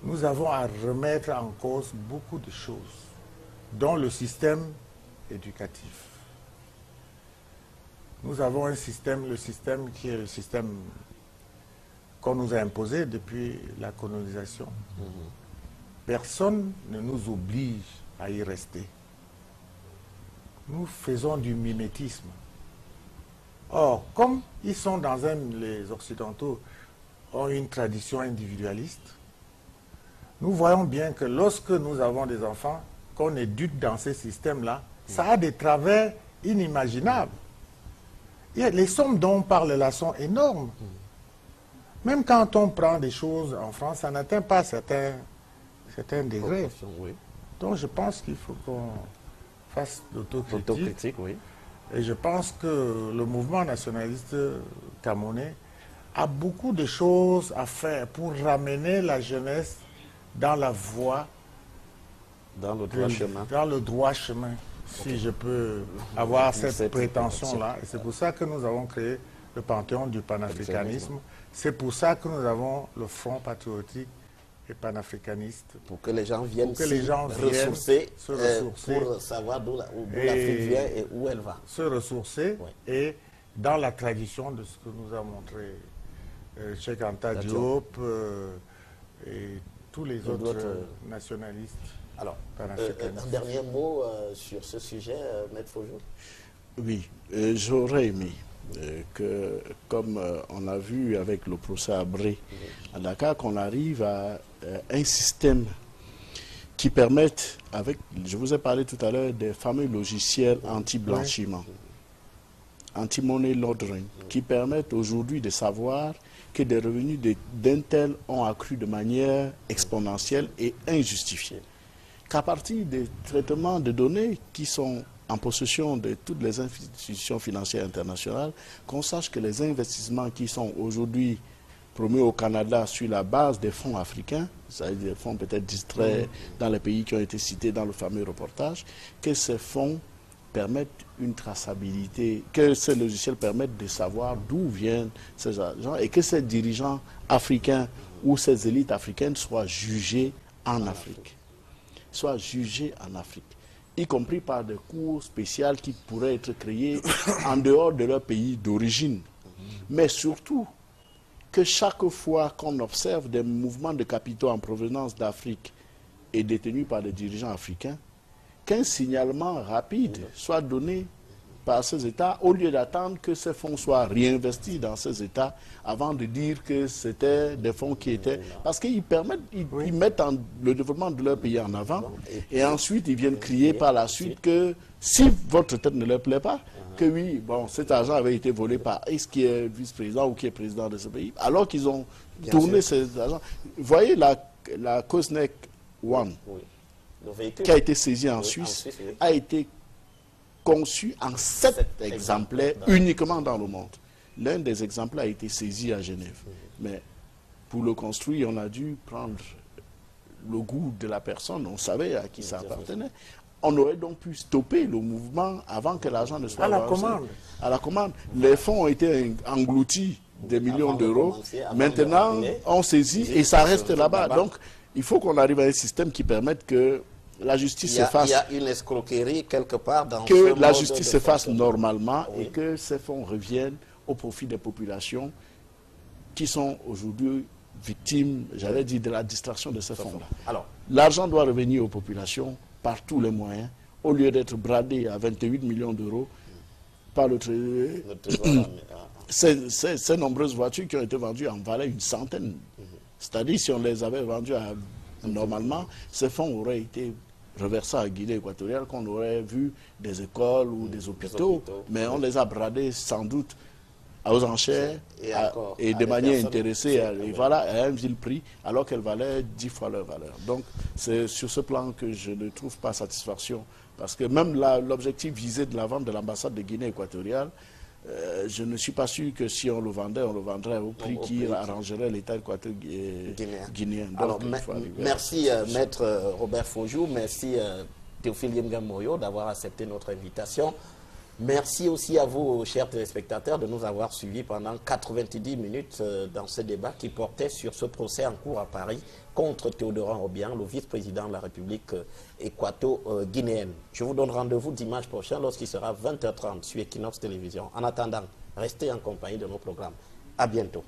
Nous avons à remettre en cause beaucoup de choses, dont le système éducatif. Nous avons un système, le système qui est le système qu'on nous a imposé depuis la colonisation. Personne ne nous oblige à y rester. Nous faisons du mimétisme. Or, comme ils sont les Occidentaux ont une tradition individualiste, nous voyons bien que lorsque nous avons des enfants, qu'on éduque dans ces systèmes-là, ça a des travers inimaginables. Les sommes dont on parle là sont énormes. Même quand on prend des choses en France, ça n'atteint pas certains degrés. Donc je pense qu'il faut qu'on fasse l'autocritique. Et je pense que le mouvement nationaliste camerounais a beaucoup de choses à faire pour ramener la jeunesse dans la voie, dans le droit chemin. Dans le droit chemin, si je peux avoir cette prétention-là. Et c'est pour ça que nous avons créé le Panthéon du panafricanisme. C'est pour ça que nous avons le Front patriotique et panafricaniste. Pour que les gens viennent ressourcer, pour savoir d'où l'Afrique vient et où elle va. Se ressourcer et dans la tradition de ce que nous a montré Cheikh Anta Diop et tous les autres nationalistes. Alors, un dernier mot sur ce sujet, Maître Fojou? Oui, j'aurais aimé que, comme on a vu avec le procès Abré à Dakar, qu'on arrive à un système qui permette, je vous ai parlé tout à l'heure des fameux logiciels anti-blanchiment, anti-money laundering, qui permettent aujourd'hui de savoir que des revenus d'un tel ont accru de manière exponentielle et injustifiée. Qu'à partir des traitements de données qui sont en possession de toutes les institutions financières internationales, qu'on sache que les investissements qui sont aujourd'hui promus au Canada sur la base des fonds africains, c'est-à-dire des fonds peut-être distraits dans les pays qui ont été cités dans le fameux reportage, que ces fonds permettent une traçabilité, que ces logiciels permettent de savoir d'où viennent ces agents et que ces dirigeants africains ou ces élites africaines soient jugés en Afrique. Soient jugés en Afrique, y compris par des cours spéciales qui pourraient être créés en dehors de leur pays d'origine. Mais surtout, que chaque fois qu'on observe des mouvements de capitaux en provenance d'Afrique et détenus par des dirigeants africains, qu'un signalement rapide soit donné par ces États, au lieu d'attendre que ces fonds soient réinvestis dans ces États avant de dire que c'était des fonds qui étaient... Parce qu'ils mettent le développement de leur pays en avant et ensuite ils viennent crier par la suite que si votre tête ne leur plaît pas, que oui, bon, cet argent avait été volé par X qui est vice-président ou qui est président de ce pays, alors qu'ils ont tourné cet argent. Vous voyez la COSNEC One, Le véhicule qui a été saisi en oui, Suisse, oui. a été conçu en 7 exemplaires uniquement dans le monde. L'un des exemplaires a été saisi à Genève. Mais pour le construire, on a dû prendre le goût de la personne, on savait à qui ça appartenait. On aurait donc pu stopper le mouvement avant que l'argent ne soit à la avancé. commande. À la commande. Les fonds ont été engloutis des millions d'euros. Maintenant, on saisit et ça reste là-bas. Donc, il faut qu'on arrive à un système qui permette que la justice se fasse. Il y a une escroquerie quelque part dans que ce la mode justice de se fasse fonctionnement. normalement Oui. et que ces fonds reviennent au profit des populations qui sont aujourd'hui victimes, j'allais dire, de la distraction de ces fonds-là. Alors, L'argent doit revenir aux populations par tous les moyens, au lieu d'être bradé à 28 millions d'euros par le trésor. Ces nombreuses voitures qui ont été vendues en valaient une centaine. C'est-à-dire, si on les avait vendues normalement, ces fonds auraient été reversés à Guinée équatoriale, qu'on aurait vu des écoles ou des hôpitaux, mais on les a bradés sans doute aux enchères et de manière intéressée et voilà, à un vil prix, alors qu'elles valaient 10 fois leur valeur. Donc, c'est sur ce plan que je ne trouve pas satisfaction, parce que même l'objectif visé de la vente de l'ambassade de Guinée équatoriale, je ne suis pas sûr que si on le vendrait au prix qui arrangerait l'État guinéen. Donc, alors, merci Maître Robert Fojou, merci Théophile Yemgamoyo d'avoir accepté notre invitation. Merci aussi à vous, chers téléspectateurs, de nous avoir suivis pendant 90 minutes dans ce débat qui portait sur ce procès en cours à Paris contre Théodorin Obiang, le vice-président de la République équato-guinéenne. Je vous donne rendez-vous dimanche prochain lorsqu'il sera 20h30 sur Equinox Télévision. En attendant, restez en compagnie de nos programmes. À bientôt.